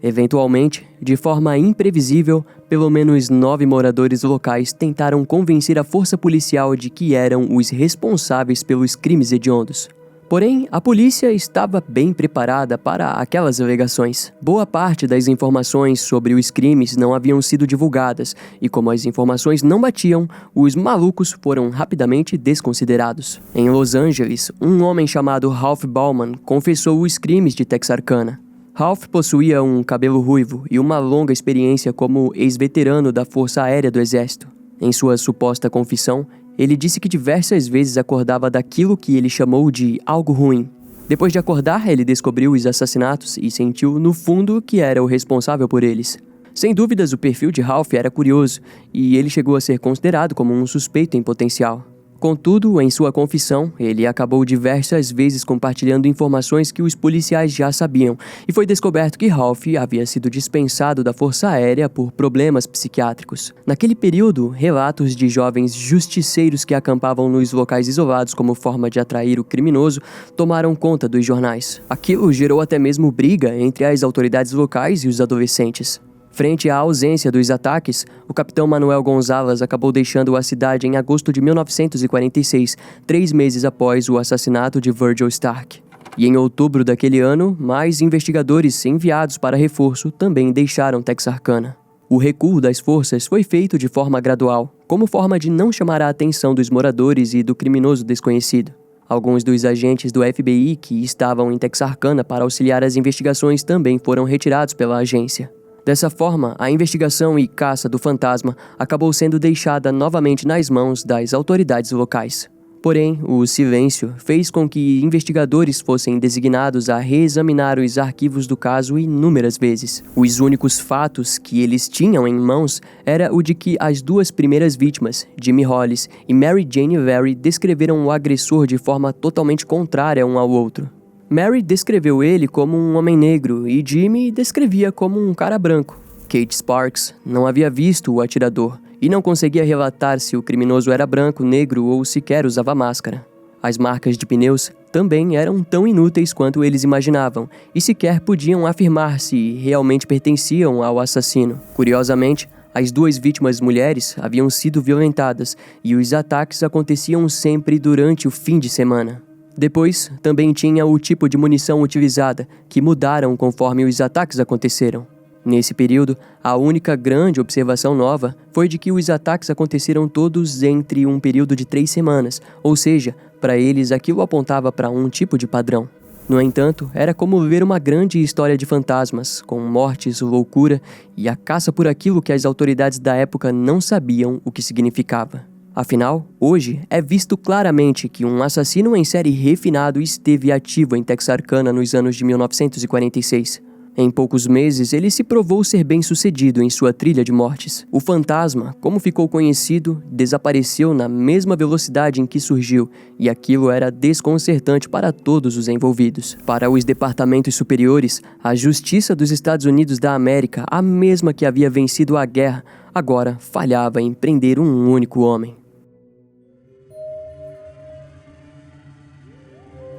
Eventualmente, de forma imprevisível, pelo menos 9 moradores locais tentaram convencer a força policial de que eram os responsáveis pelos crimes hediondos. Porém, a polícia estava bem preparada para aquelas alegações. Boa parte das informações sobre os crimes não haviam sido divulgadas, e como as informações não batiam, os malucos foram rapidamente desconsiderados. Em Los Angeles, um homem chamado Ralph Bauman confessou os crimes de Texarkana. Ralph possuía um cabelo ruivo e uma longa experiência como ex-veterano da Força Aérea do Exército. Em sua suposta confissão, ele disse que diversas vezes acordava daquilo que ele chamou de algo ruim. Depois de acordar, ele descobriu os assassinatos e sentiu, no fundo, que era o responsável por eles. Sem dúvidas, o perfil de Ralph era curioso, e ele chegou a ser considerado como um suspeito em potencial. Contudo, em sua confissão, ele acabou diversas vezes compartilhando informações que os policiais já sabiam, e foi descoberto que Ralph havia sido dispensado da Força Aérea por problemas psiquiátricos. Naquele período, relatos de jovens justiceiros que acampavam nos locais isolados como forma de atrair o criminoso tomaram conta dos jornais. Aquilo gerou até mesmo briga entre as autoridades locais e os adolescentes. Frente à ausência dos ataques, o capitão Manuel Gonzalez acabou deixando a cidade em agosto de 1946, 3 meses após o assassinato de Virgil Stark. E em outubro daquele ano, mais investigadores enviados para reforço também deixaram Texarkana. O recuo das forças foi feito de forma gradual, como forma de não chamar a atenção dos moradores e do criminoso desconhecido. Alguns dos agentes do FBI que estavam em Texarkana para auxiliar as investigações também foram retirados pela agência. Dessa forma, a investigação e caça do fantasma acabou sendo deixada novamente nas mãos das autoridades locais. Porém, o silêncio fez com que investigadores fossem designados a reexaminar os arquivos do caso inúmeras vezes. Os únicos fatos que eles tinham em mãos era o de que as 2 primeiras vítimas, Jimmy Hollis e Mary Jane Very, descreveram o agressor de forma totalmente contrária um ao outro. Mary descreveu ele como um homem negro e Jimmy descrevia como um cara branco. Kate Sparks não havia visto o atirador e não conseguia relatar se o criminoso era branco, negro ou sequer usava máscara. As marcas de pneus também eram tão inúteis quanto eles imaginavam e sequer podiam afirmar se realmente pertenciam ao assassino. Curiosamente, as 2 vítimas mulheres haviam sido violentadas e os ataques aconteciam sempre durante o fim de semana. Depois, também tinha o tipo de munição utilizada, que mudaram conforme os ataques aconteceram. Nesse período, a única grande observação nova foi de que os ataques aconteceram todos entre um período de 3 semanas, ou seja, para eles aquilo apontava para um tipo de padrão. No entanto, era como ver uma grande história de fantasmas, com mortes, loucura e a caça por aquilo que as autoridades da época não sabiam o que significava. Afinal, hoje é visto claramente que um assassino em série refinado esteve ativo em Texarkana nos anos de 1946. Em poucos meses, ele se provou ser bem-sucedido em sua trilha de mortes. O fantasma, como ficou conhecido, desapareceu na mesma velocidade em que surgiu, e aquilo era desconcertante para todos os envolvidos. Para os departamentos superiores, a Justiça dos Estados Unidos da América, a mesma que havia vencido a guerra, agora falhava em prender um único homem.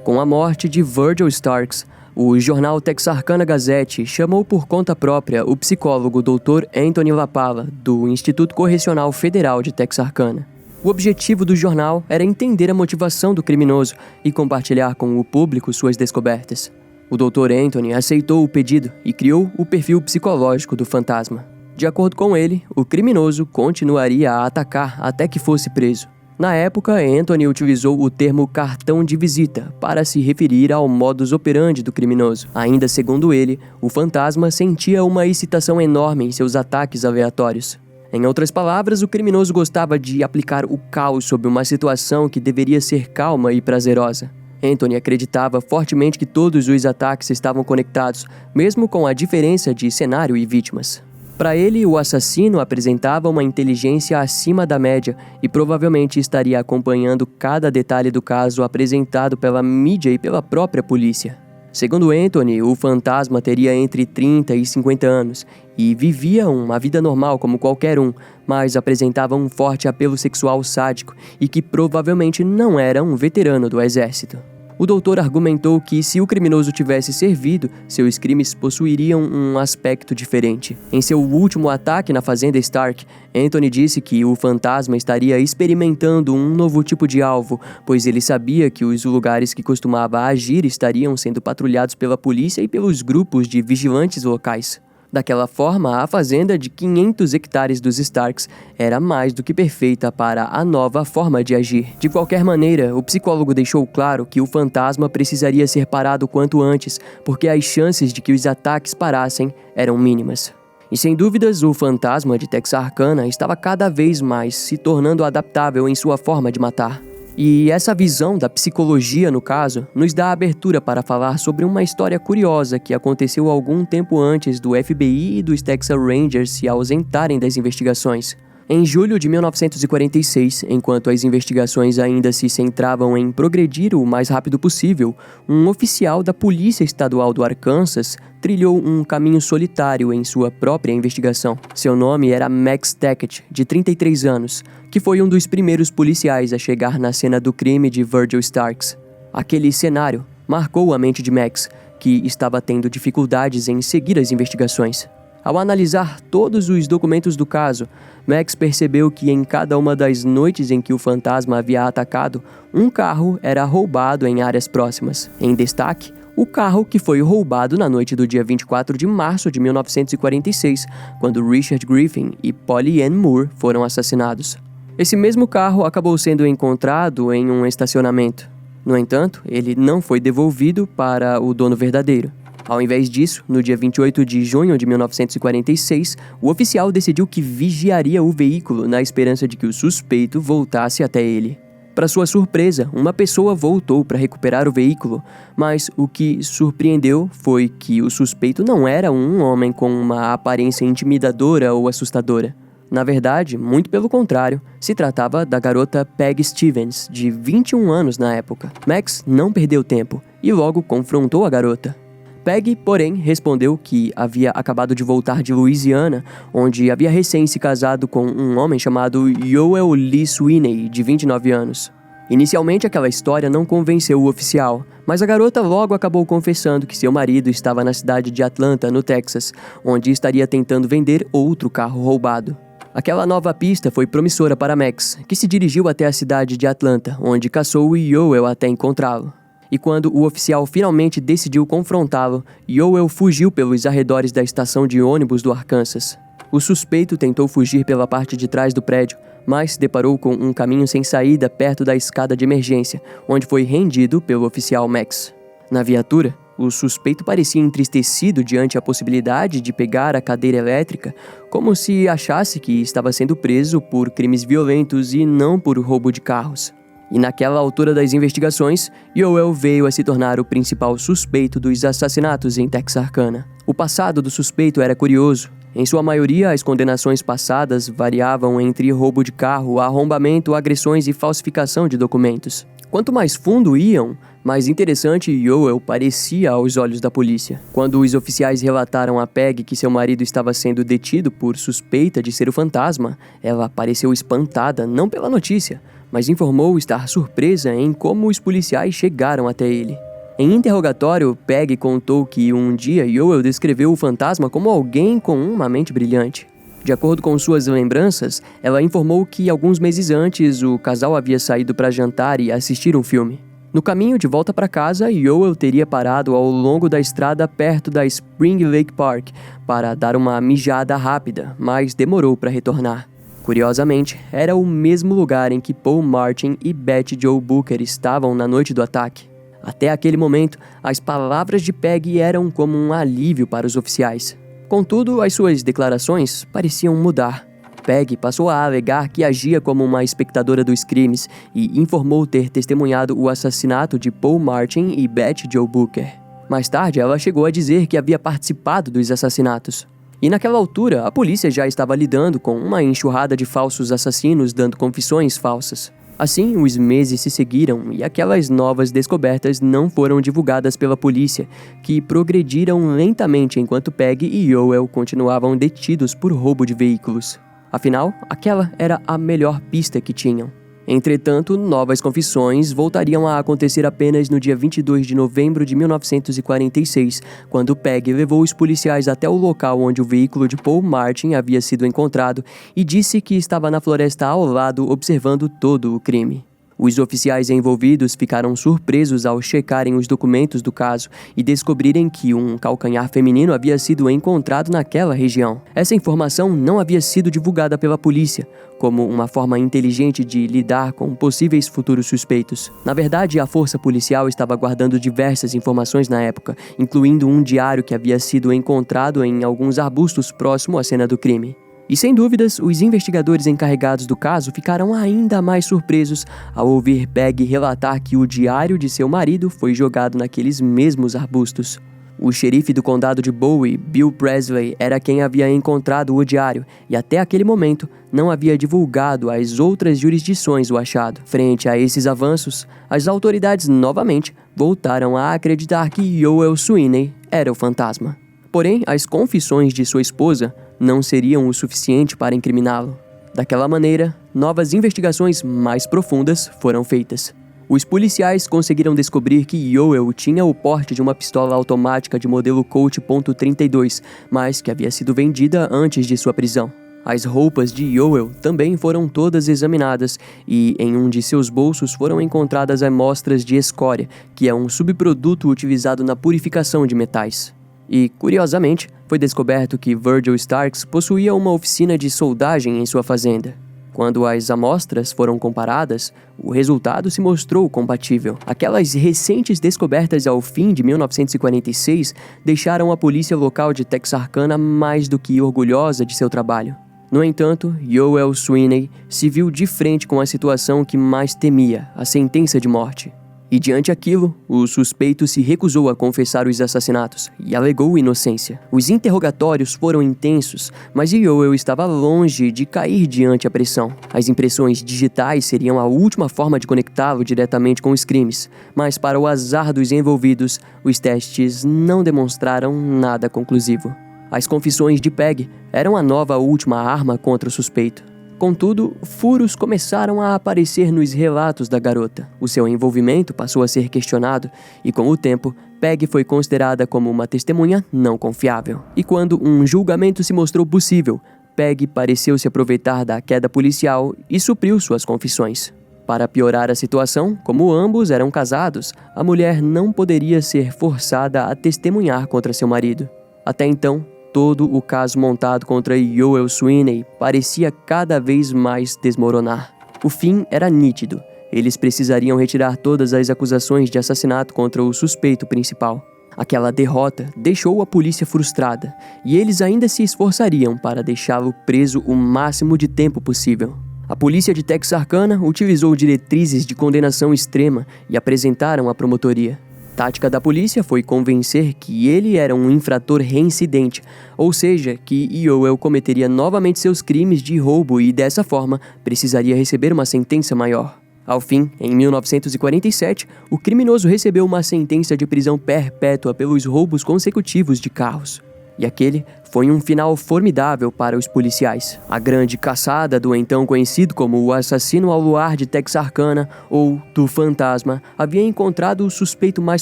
Com a morte de Virgil Starks, o jornal Texarkana Gazette chamou por conta própria o psicólogo Dr. Anthony LaPala, do Instituto Correcional Federal de Texarkana. O objetivo do jornal era entender a motivação do criminoso e compartilhar com o público suas descobertas. O Dr. Anthony aceitou o pedido e criou o perfil psicológico do fantasma. De acordo com ele, o criminoso continuaria a atacar até que fosse preso. Na época, Anthony utilizou o termo cartão de visita para se referir ao modus operandi do criminoso. Ainda segundo ele, o fantasma sentia uma excitação enorme em seus ataques aleatórios. Em outras palavras, o criminoso gostava de aplicar o caos sobre uma situação que deveria ser calma e prazerosa. Anthony acreditava fortemente que todos os ataques estavam conectados, mesmo com a diferença de cenário e vítimas. Para ele, o assassino apresentava uma inteligência acima da média e provavelmente estaria acompanhando cada detalhe do caso apresentado pela mídia e pela própria polícia. Segundo Anthony, o fantasma teria entre 30 e 50 anos e vivia uma vida normal como qualquer um, mas apresentava um forte apelo sexual sádico e que provavelmente não era um veterano do exército. O doutor argumentou que se o criminoso tivesse servido, seus crimes possuiriam um aspecto diferente. Em seu último ataque na fazenda Stark, Anthony disse que o fantasma estaria experimentando um novo tipo de alvo, pois ele sabia que os lugares que costumava agir estariam sendo patrulhados pela polícia e pelos grupos de vigilantes locais. Daquela forma, a fazenda de 500 hectares dos Starks era mais do que perfeita para a nova forma de agir. De qualquer maneira, o psicólogo deixou claro que o fantasma precisaria ser parado quanto antes, porque as chances de que os ataques parassem eram mínimas. E sem dúvidas, o fantasma de Texarkana estava cada vez mais se tornando adaptável em sua forma de matar. E essa visão da psicologia, no caso, nos dá abertura para falar sobre uma história curiosa que aconteceu algum tempo antes do FBI e dos Texas Rangers se ausentarem das investigações. Em julho de 1946, enquanto as investigações ainda se centravam em progredir o mais rápido possível, um oficial da Polícia Estadual do Arkansas trilhou um caminho solitário em sua própria investigação. Seu nome era Max Tackett, de 33 anos, que foi um dos primeiros policiais a chegar na cena do crime de Virgil Starks. Aquele cenário marcou a mente de Max, que estava tendo dificuldades em seguir as investigações. Ao analisar todos os documentos do caso, Max percebeu que em cada uma das noites em que o fantasma havia atacado, um carro era roubado em áreas próximas. Em destaque, o carro que foi roubado na noite do dia 24 de março de 1946, quando Richard Griffin e Polly Ann Moore foram assassinados. Esse mesmo carro acabou sendo encontrado em um estacionamento. No entanto, ele não foi devolvido para o dono verdadeiro. Ao invés disso, no dia 28 de junho de 1946, o oficial decidiu que vigiaria o veículo na esperança de que o suspeito voltasse até ele. Para sua surpresa, uma pessoa voltou para recuperar o veículo, mas o que surpreendeu foi que o suspeito não era um homem com uma aparência intimidadora ou assustadora. Na verdade, muito pelo contrário, se tratava da garota Peg Stevens, de 21 anos na época. Max não perdeu tempo e logo confrontou a garota. Peg, porém, respondeu que havia acabado de voltar de Louisiana, onde havia recém se casado com um homem chamado Joel Lee Sweeney, de 29 anos. Inicialmente, aquela história não convenceu o oficial, mas a garota logo acabou confessando que seu marido estava na cidade de Atlanta, no Texas, onde estaria tentando vender outro carro roubado. Aquela nova pista foi promissora para Max, que se dirigiu até a cidade de Atlanta, onde caçou Joel até encontrá-lo. E quando o oficial finalmente decidiu confrontá-lo, Yoel fugiu pelos arredores da estação de ônibus do Arkansas. O suspeito tentou fugir pela parte de trás do prédio, mas se deparou com um caminho sem saída perto da escada de emergência, onde foi rendido pelo oficial Max. Na viatura, o suspeito parecia entristecido diante a possibilidade de pegar a cadeira elétrica, como se achasse que estava sendo preso por crimes violentos e não por roubo de carros. E naquela altura das investigações, Yoel veio a se tornar o principal suspeito dos assassinatos em Texarkana. O passado do suspeito era curioso. Em sua maioria, as condenações passadas variavam entre roubo de carro, arrombamento, agressões e falsificação de documentos. Quanto mais fundo iam, mais interessante Yoel parecia aos olhos da polícia. Quando os oficiais relataram a Peg que seu marido estava sendo detido por suspeita de ser o fantasma, ela pareceu espantada não pela notícia, mas informou estar surpresa em como os policiais chegaram até ele. Em interrogatório, Peg contou que um dia Yoel descreveu o fantasma como alguém com uma mente brilhante. De acordo com suas lembranças, ela informou que alguns meses antes o casal havia saído para jantar e assistir um filme. No caminho de volta para casa, Yoel teria parado ao longo da estrada perto da Spring Lake Park para dar uma mijada rápida, mas demorou para retornar. Curiosamente, era o mesmo lugar em que Paul Martin e Betty Jo Booker estavam na noite do ataque. Até aquele momento, as palavras de Peg eram como um alívio para os oficiais. Contudo, as suas declarações pareciam mudar. Peg passou a alegar que agia como uma espectadora dos crimes e informou ter testemunhado o assassinato de Paul Martin e Betty Jo Booker. Mais tarde, ela chegou a dizer que havia participado dos assassinatos. E naquela altura, a polícia já estava lidando com uma enxurrada de falsos assassinos dando confissões falsas. Assim, os meses se seguiram e aquelas novas descobertas não foram divulgadas pela polícia, que progrediram lentamente enquanto Peg e Yoel continuavam detidos por roubo de veículos. Afinal, aquela era a melhor pista que tinham. Entretanto, novas confissões voltariam a acontecer apenas no dia 22 de novembro de 1946, quando Peg levou os policiais até o local onde o veículo de Paul Martin havia sido encontrado e disse que estava na floresta ao lado observando todo o crime. Os oficiais envolvidos ficaram surpresos ao checarem os documentos do caso e descobrirem que um calcanhar feminino havia sido encontrado naquela região. Essa informação não havia sido divulgada pela polícia, como uma forma inteligente de lidar com possíveis futuros suspeitos. Na verdade, a força policial estava guardando diversas informações na época, incluindo um diário que havia sido encontrado em alguns arbustos próximo à cena do crime. E sem dúvidas, os investigadores encarregados do caso ficaram ainda mais surpresos ao ouvir Peg relatar que o diário de seu marido foi jogado naqueles mesmos arbustos. O xerife do condado de Bowie, Bill Presley, era quem havia encontrado o diário e até aquele momento não havia divulgado às outras jurisdições o achado. Frente a esses avanços, as autoridades novamente voltaram a acreditar que Yoel Sweeney era o fantasma. Porém, as confissões de sua esposa não seriam o suficiente para incriminá-lo. Daquela maneira, novas investigações mais profundas foram feitas. Os policiais conseguiram descobrir que Yoel tinha o porte de uma pistola automática de modelo Colt .32, mas que havia sido vendida antes de sua prisão. As roupas de Yoel também foram todas examinadas e em um de seus bolsos foram encontradas amostras de escória, que é um subproduto utilizado na purificação de metais. E, curiosamente, foi descoberto que Virgil Starks possuía uma oficina de soldagem em sua fazenda. Quando as amostras foram comparadas, o resultado se mostrou compatível. Aquelas recentes descobertas ao fim de 1946 deixaram a polícia local de Texarkana mais do que orgulhosa de seu trabalho. No entanto, Yoel Sweeney se viu de frente com a situação que mais temia, a sentença de morte. E diante aquilo, o suspeito se recusou a confessar os assassinatos e alegou inocência. Os interrogatórios foram intensos, mas Yoel estava longe de cair diante a pressão. As impressões digitais seriam a última forma de conectá-lo diretamente com os crimes, mas para o azar dos envolvidos, os testes não demonstraram nada conclusivo. As confissões de Peg eram a nova última arma contra o suspeito. Contudo, furos começaram a aparecer nos relatos da garota. O seu envolvimento passou a ser questionado e, com o tempo, Peg foi considerada como uma testemunha não confiável. E quando um julgamento se mostrou possível, Peg pareceu se aproveitar da queda policial e supriu suas confissões. Para piorar a situação, como ambos eram casados, a mulher não poderia ser forçada a testemunhar contra seu marido. Até então, todo o caso montado contra Yoel Sweeney parecia cada vez mais desmoronar. O fim era nítido. Eles precisariam retirar todas as acusações de assassinato contra o suspeito principal. Aquela derrota deixou a polícia frustrada, e eles ainda se esforçariam para deixá-lo preso o máximo de tempo possível. A polícia de Texarkana utilizou diretrizes de condenação extrema e apresentaram à promotoria. A tática da polícia foi convencer que ele era um infrator reincidente, ou seja, que Yoel cometeria novamente seus crimes de roubo e, dessa forma, precisaria receber uma sentença maior. Ao fim, em 1947, o criminoso recebeu uma sentença de prisão perpétua pelos roubos consecutivos de carros. E aquele foi um final formidável para os policiais. A grande caçada do então conhecido como o assassino ao luar de Texarkana, ou do fantasma, havia encontrado o suspeito mais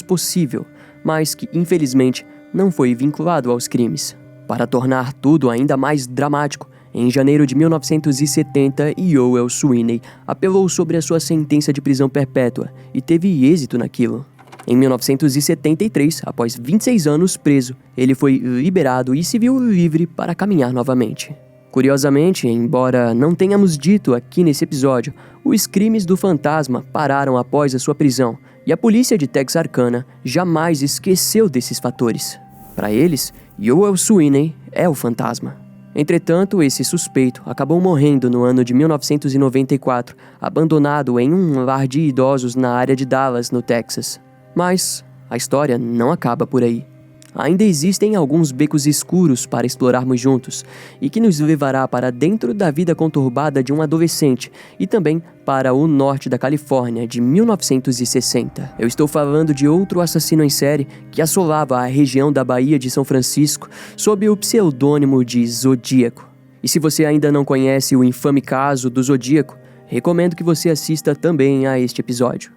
possível, mas que, infelizmente, não foi vinculado aos crimes. Para tornar tudo ainda mais dramático, em janeiro de 1970, Yoel Sweeney apelou sobre a sua sentença de prisão perpétua e teve êxito naquilo. Em 1973, após 26 anos preso, ele foi liberado e se viu livre para caminhar novamente. Curiosamente, embora não tenhamos dito aqui nesse episódio, os crimes do fantasma pararam após a sua prisão, e a polícia de Texarkana jamais esqueceu desses fatores. Para eles, Yoel Sweeney é o fantasma. Entretanto, esse suspeito acabou morrendo no ano de 1994, abandonado em um lar de idosos na área de Dallas, no Texas. Mas a história não acaba por aí. Ainda existem alguns becos escuros para explorarmos juntos e que nos levará para dentro da vida conturbada de um adolescente e também para o norte da Califórnia de 1960. Eu estou falando de outro assassino em série que assolava a região da Baía de São Francisco sob o pseudônimo de Zodíaco. E se você ainda não conhece o infame caso do Zodíaco, recomendo que você assista também a este episódio.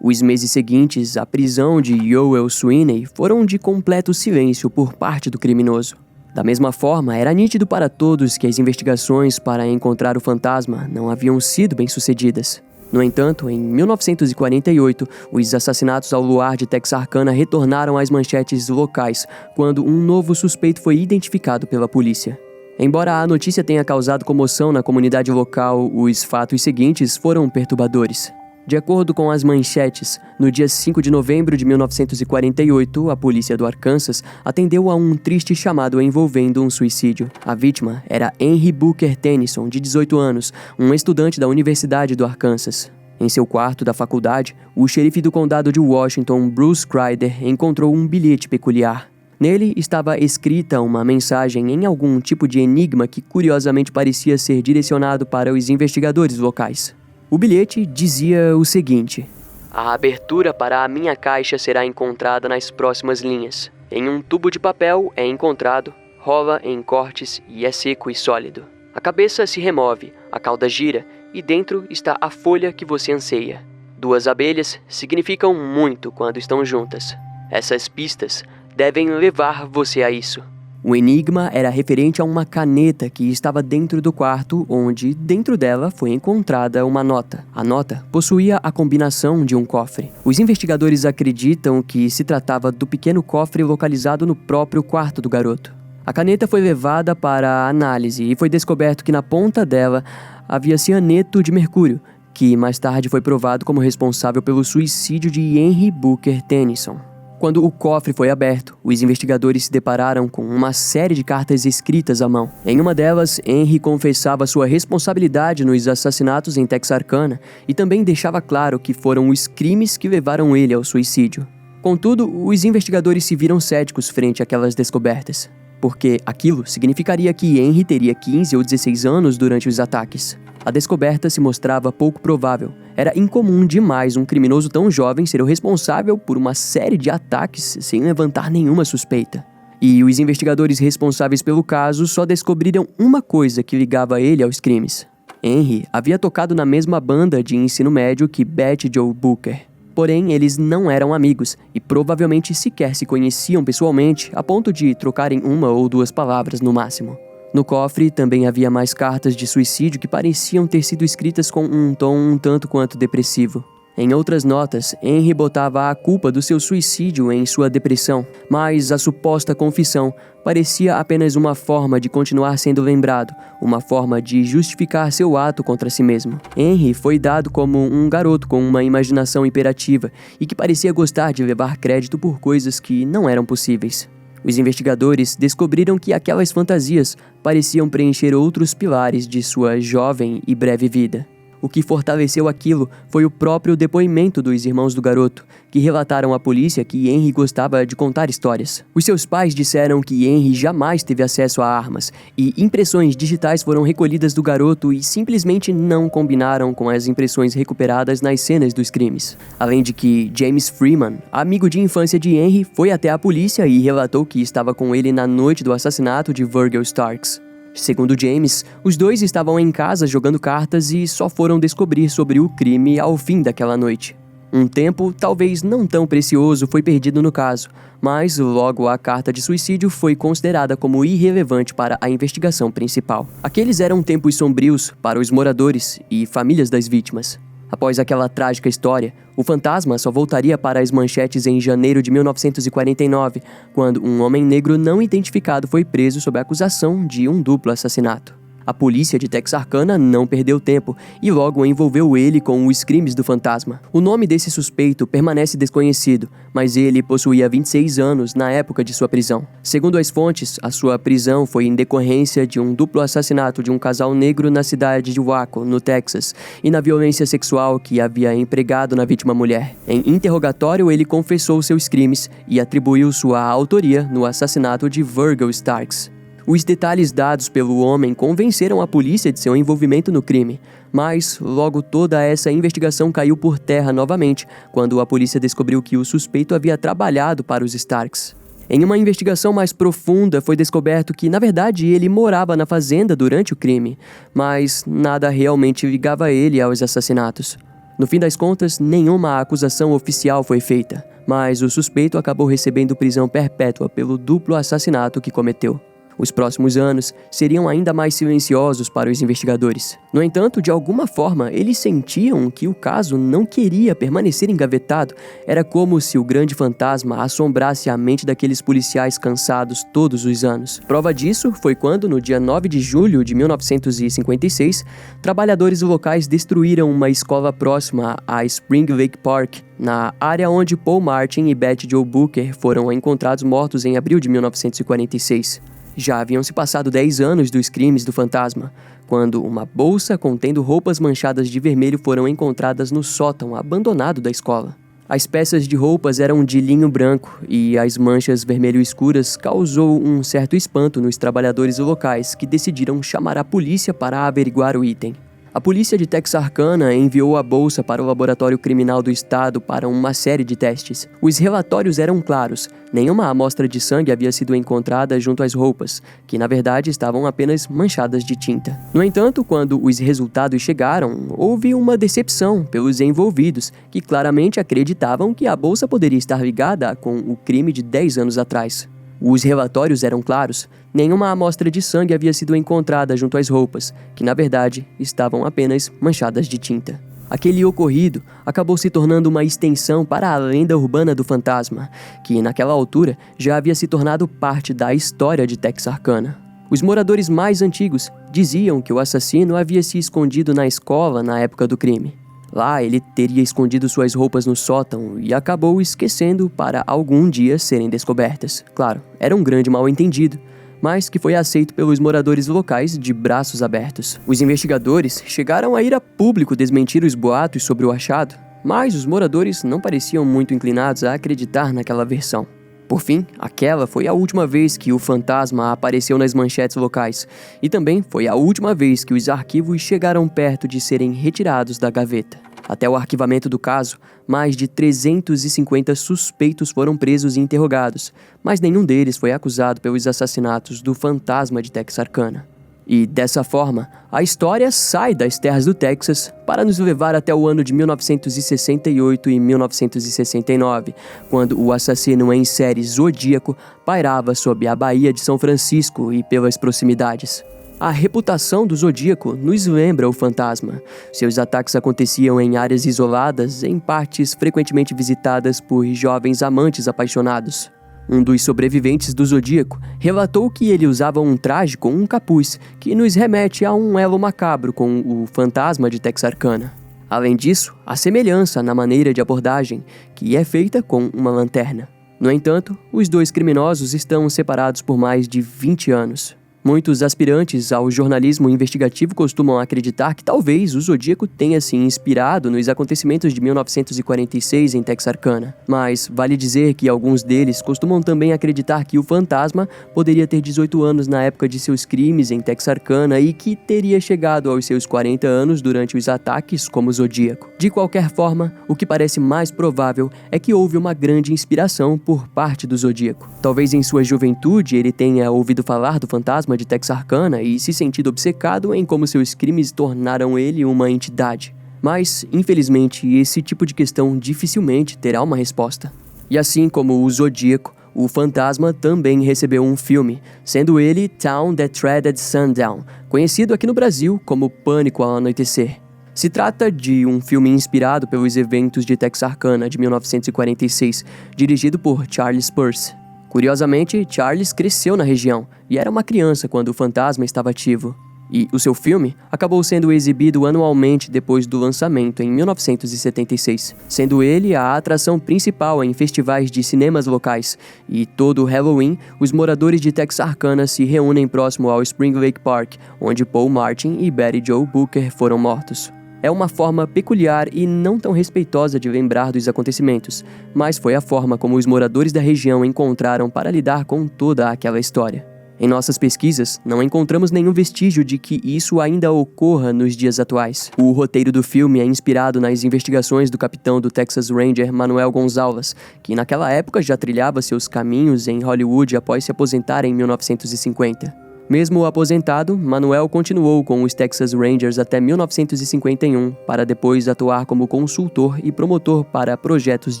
Os meses seguintes à prisão de Yoel Sweeney foram de completo silêncio por parte do criminoso. Da mesma forma, era nítido para todos que as investigações para encontrar o fantasma não haviam sido bem-sucedidas. No entanto, em 1948, os assassinatos ao luar de Texarkana retornaram às manchetes locais quando um novo suspeito foi identificado pela polícia. Embora a notícia tenha causado comoção na comunidade local, os fatos seguintes foram perturbadores. De acordo com as manchetes, no dia 5 de novembro de 1948, a polícia do Arkansas atendeu a um triste chamado envolvendo um suicídio. A vítima era Henry Booker Tennyson, de 18 anos, um estudante da Universidade do Arkansas. Em seu quarto da faculdade, o xerife do condado de Washington, Bruce Crider, encontrou um bilhete peculiar. Nele estava escrita uma mensagem em algum tipo de enigma que curiosamente parecia ser direcionado para os investigadores locais. O bilhete dizia o seguinte: "A abertura para a minha caixa será encontrada nas próximas linhas. Em um tubo de papel é encontrado, rola em cortes e é seco e sólido. A cabeça se remove, a cauda gira e dentro está a folha que você anseia. 2 abelhas significam muito quando estão juntas. Essas pistas devem levar você a isso." O enigma era referente a uma caneta que estava dentro do quarto, onde, dentro dela, foi encontrada uma nota. A nota possuía a combinação de um cofre. Os investigadores acreditam que se tratava do pequeno cofre localizado no próprio quarto do garoto. A caneta foi levada para a análise e foi descoberto que na ponta dela havia cianeto de mercúrio, que mais tarde foi provado como responsável pelo suicídio de Henry Booker Tennyson. Quando o cofre foi aberto, os investigadores se depararam com uma série de cartas escritas à mão. Em uma delas, Henry confessava sua responsabilidade nos assassinatos em Texarkana e também deixava claro que foram os crimes que levaram ele ao suicídio. Contudo, os investigadores se viram céticos frente àquelas descobertas, porque aquilo significaria que Henry teria 15 ou 16 anos durante os ataques. A descoberta se mostrava pouco provável. Era incomum demais um criminoso tão jovem ser o responsável por uma série de ataques sem levantar nenhuma suspeita. E os investigadores responsáveis pelo caso só descobriram uma coisa que ligava ele aos crimes. Henry havia tocado na mesma banda de ensino médio que Betty Jo Booker. Porém, eles não eram amigos e provavelmente sequer se conheciam pessoalmente a ponto de trocarem 1 ou 2 palavras no máximo. No cofre também havia mais cartas de suicídio que pareciam ter sido escritas com um tom um tanto quanto depressivo. Em outras notas, Henry botava a culpa do seu suicídio em sua depressão, mas a suposta confissão parecia apenas uma forma de continuar sendo lembrado, uma forma de justificar seu ato contra si mesmo. Henry foi dado como um garoto com uma imaginação hiperativa e que parecia gostar de levar crédito por coisas que não eram possíveis. Os investigadores descobriram que aquelas fantasias pareciam preencher outros pilares de sua jovem e breve vida. O que fortaleceu aquilo foi o próprio depoimento dos irmãos do garoto, que relataram à polícia que Henry gostava de contar histórias. Os seus pais disseram que Henry jamais teve acesso a armas, e impressões digitais foram recolhidas do garoto e simplesmente não combinaram com as impressões recuperadas nas cenas dos crimes. Além de que James Freeman, amigo de infância de Henry, foi até a polícia e relatou que estava com ele na noite do assassinato de Virgil Starks. Segundo James, os dois estavam em casa jogando cartas e só foram descobrir sobre o crime ao fim daquela noite. Um tempo, talvez não tão precioso, foi perdido no caso, mas logo a carta de suicídio foi considerada como irrelevante para a investigação principal. Aqueles eram tempos sombrios para os moradores e famílias das vítimas. Após aquela trágica história, o fantasma só voltaria para as manchetes em janeiro de 1949, quando um homem negro não identificado foi preso sob a acusação de um duplo assassinato. A polícia de Texarkana não perdeu tempo e logo envolveu ele com os crimes do fantasma. O nome desse suspeito permanece desconhecido, mas ele possuía 26 anos na época de sua prisão. Segundo as fontes, a sua prisão foi em decorrência de um duplo assassinato de um casal negro na cidade de Waco, no Texas, e na violência sexual que havia empregado na vítima mulher. Em interrogatório, ele confessou seus crimes e atribuiu sua autoria no assassinato de Virgil Starks. Os detalhes dados pelo homem convenceram a polícia de seu envolvimento no crime, mas logo toda essa investigação caiu por terra novamente quando a polícia descobriu que o suspeito havia trabalhado para os Starks. Em uma investigação mais profunda, foi descoberto que, na verdade, ele morava na fazenda durante o crime, mas nada realmente ligava ele aos assassinatos. No fim das contas, nenhuma acusação oficial foi feita, mas o suspeito acabou recebendo prisão perpétua pelo duplo assassinato que cometeu. Os próximos anos seriam ainda mais silenciosos para os investigadores. No entanto, de alguma forma, eles sentiam que o caso não queria permanecer engavetado. Era como se o grande fantasma assombrasse a mente daqueles policiais cansados todos os anos. Prova disso foi quando, no dia 9 de julho de 1956, trabalhadores locais destruíram uma escola próxima a Spring Lake Park, na área onde Paul Martin e Betty Jo Booker foram encontrados mortos em abril de 1946. Já haviam se passado 10 anos dos crimes do fantasma, quando uma bolsa contendo roupas manchadas de vermelho foram encontradas no sótão abandonado da escola. As peças de roupas eram de linho branco e as manchas vermelho escuras causou um certo espanto nos trabalhadores locais que decidiram chamar a polícia para averiguar o item. A polícia de Texarkana enviou a bolsa para o laboratório criminal do estado para uma série de testes. Os relatórios eram claros. Nenhuma amostra de sangue havia sido encontrada junto às roupas, que na verdade estavam apenas manchadas de tinta. No entanto, quando os resultados chegaram, houve uma decepção pelos envolvidos, que claramente acreditavam que a bolsa poderia estar ligada com o crime de 10 anos atrás. Os relatórios eram claros. Nenhuma amostra de sangue havia sido encontrada junto às roupas, que na verdade estavam apenas manchadas de tinta. Aquele ocorrido acabou se tornando uma extensão para a lenda urbana do fantasma, que naquela altura já havia se tornado parte da história de Texarkana. Os moradores mais antigos diziam que o assassino havia se escondido na escola na época do crime. Lá ele teria escondido suas roupas no sótão e acabou esquecendo para algum dia serem descobertas. Claro, era um grande mal-entendido, mas que foi aceito pelos moradores locais de braços abertos. Os investigadores chegaram a ir a público desmentir os boatos sobre o achado, mas os moradores não pareciam muito inclinados a acreditar naquela versão. Por fim, aquela foi a última vez que o fantasma apareceu nas manchetes locais, e também foi a última vez que os arquivos chegaram perto de serem retirados da gaveta. Até o arquivamento do caso, mais de 350 suspeitos foram presos e interrogados, mas nenhum deles foi acusado pelos assassinatos do fantasma de Texarkana. E dessa forma, a história sai das terras do Texas para nos levar até o ano de 1968 e 1969, quando o assassino em série Zodíaco pairava sobre a Baía de São Francisco e pelas proximidades. A reputação do Zodíaco nos lembra o fantasma. Seus ataques aconteciam em áreas isoladas, em partes frequentemente visitadas por jovens amantes apaixonados. Um dos sobreviventes do Zodíaco relatou que ele usava um traje com um capuz, que nos remete a um elo macabro com o fantasma de Texarkana. Além disso, há semelhança na maneira de abordagem, que é feita com uma lanterna. No entanto, os dois criminosos estão separados por mais de 20 anos. Muitos aspirantes ao jornalismo investigativo costumam acreditar que talvez o Zodíaco tenha se inspirado nos acontecimentos de 1946 em Texarkana, mas vale dizer que alguns deles costumam também acreditar que o fantasma poderia ter 18 anos na época de seus crimes em Texarkana e que teria chegado aos seus 40 anos durante os ataques como Zodíaco. De qualquer forma, o que parece mais provável é que houve uma grande inspiração por parte do Zodíaco. Talvez em sua juventude ele tenha ouvido falar do fantasma de Texarkana e se sentido obcecado em como seus crimes tornaram ele uma entidade. Mas, infelizmente, esse tipo de questão dificilmente terá uma resposta. E assim como o Zodíaco, o fantasma também recebeu um filme, sendo ele Town That Dreaded Sundown, conhecido aqui no Brasil como Pânico ao Anoitecer. Se trata de um filme inspirado pelos eventos de Texarkana de 1946, dirigido por Charles Peirce. Curiosamente, Charles cresceu na região e era uma criança quando o fantasma estava ativo. E o seu filme acabou sendo exibido anualmente depois do lançamento em 1976, sendo ele a atração principal em festivais de cinemas locais. E todo Halloween, os moradores de Texarkana se reúnem próximo ao Spring Lake Park, onde Paul Martin e Betty Jo Booker foram mortos. É uma forma peculiar e não tão respeitosa de lembrar dos acontecimentos, mas foi a forma como os moradores da região encontraram para lidar com toda aquela história. Em nossas pesquisas, não encontramos nenhum vestígio de que isso ainda ocorra nos dias atuais. O roteiro do filme é inspirado nas investigações do capitão do Texas Ranger Manuel Gonzalez, que naquela época já trilhava seus caminhos em Hollywood após se aposentar em 1950. Mesmo aposentado, Manuel continuou com os Texas Rangers até 1951, para depois atuar como consultor e promotor para projetos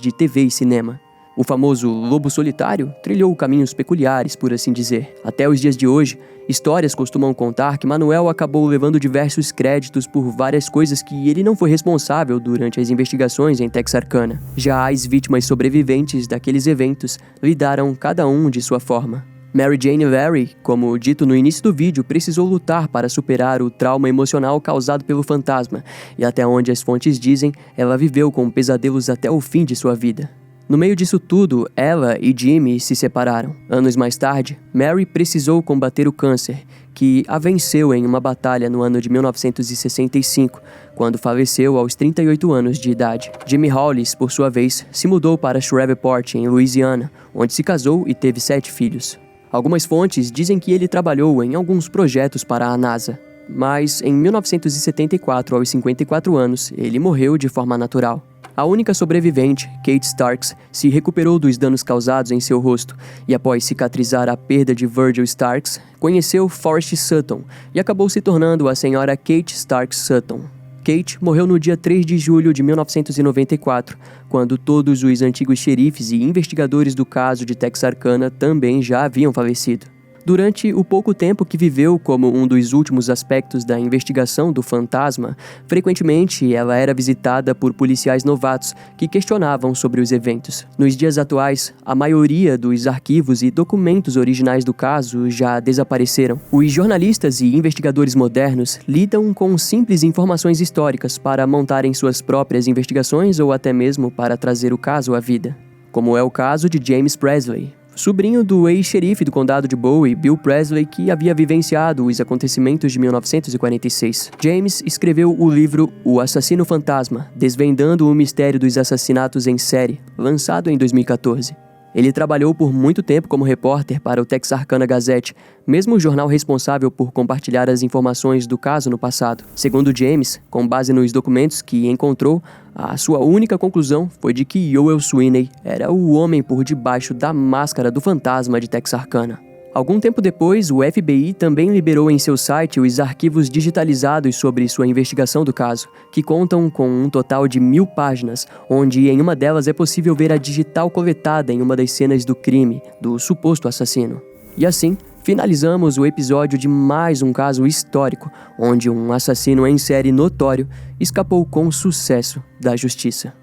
de TV e cinema. O famoso Lobo Solitário trilhou caminhos peculiares, por assim dizer. Até os dias de hoje, histórias costumam contar que Manuel acabou levando diversos créditos por várias coisas que ele não foi responsável durante as investigações em Texarkana. Já as vítimas sobreviventes daqueles eventos lidaram cada um de sua forma. Mary Jane Larry, como dito no início do vídeo, precisou lutar para superar o trauma emocional causado pelo fantasma, e até onde as fontes dizem, ela viveu com pesadelos até o fim de sua vida. No meio disso tudo, ela e Jimmy se separaram. Anos mais tarde, Mary precisou combater o câncer, que a venceu em uma batalha no ano de 1965, quando faleceu aos 38 anos de idade. Jimmy Hollis, por sua vez, se mudou para Shreveport, em Louisiana, onde se casou e teve 7 filhos. Algumas fontes dizem que ele trabalhou em alguns projetos para a NASA, mas em 1974, aos 54 anos, ele morreu de forma natural. A única sobrevivente, Kate Starks, se recuperou dos danos causados em seu rosto e, após cicatrizar a perda de Virgil Starks, conheceu Forrest Sutton e acabou se tornando a senhora Kate Starks Sutton. Kate morreu no dia 3 de julho de 1994, quando todos os antigos xerifes e investigadores do caso de Texarkana também já haviam falecido. Durante o pouco tempo que viveu como um dos últimos aspectos da investigação do fantasma, frequentemente ela era visitada por policiais novatos que questionavam sobre os eventos. Nos dias atuais, a maioria dos arquivos e documentos originais do caso já desapareceram. Os jornalistas e investigadores modernos lidam com simples informações históricas para montarem suas próprias investigações ou até mesmo para trazer o caso à vida. Como é o caso de James Presley, sobrinho do ex-xerife do condado de Bowie, Bill Presley, que havia vivenciado os acontecimentos de 1946. James escreveu o livro O Assassino Fantasma, desvendando o mistério dos assassinatos em série, lançado em 2014. Ele trabalhou por muito tempo como repórter para o Texarkana Gazette, mesmo o jornal responsável por compartilhar as informações do caso no passado. Segundo James, com base nos documentos que encontrou, a sua única conclusão foi de que Yoel Sweeney era o homem por debaixo da máscara do fantasma de Texarkana. Algum tempo depois, o FBI também liberou em seu site os arquivos digitalizados sobre sua investigação do caso, que contam com um total de 1000 páginas, onde em uma delas é possível ver a digital coletada em uma das cenas do crime, do suposto assassino. E assim, finalizamos o episódio de mais um caso histórico, onde um assassino em série notório escapou com sucesso da justiça.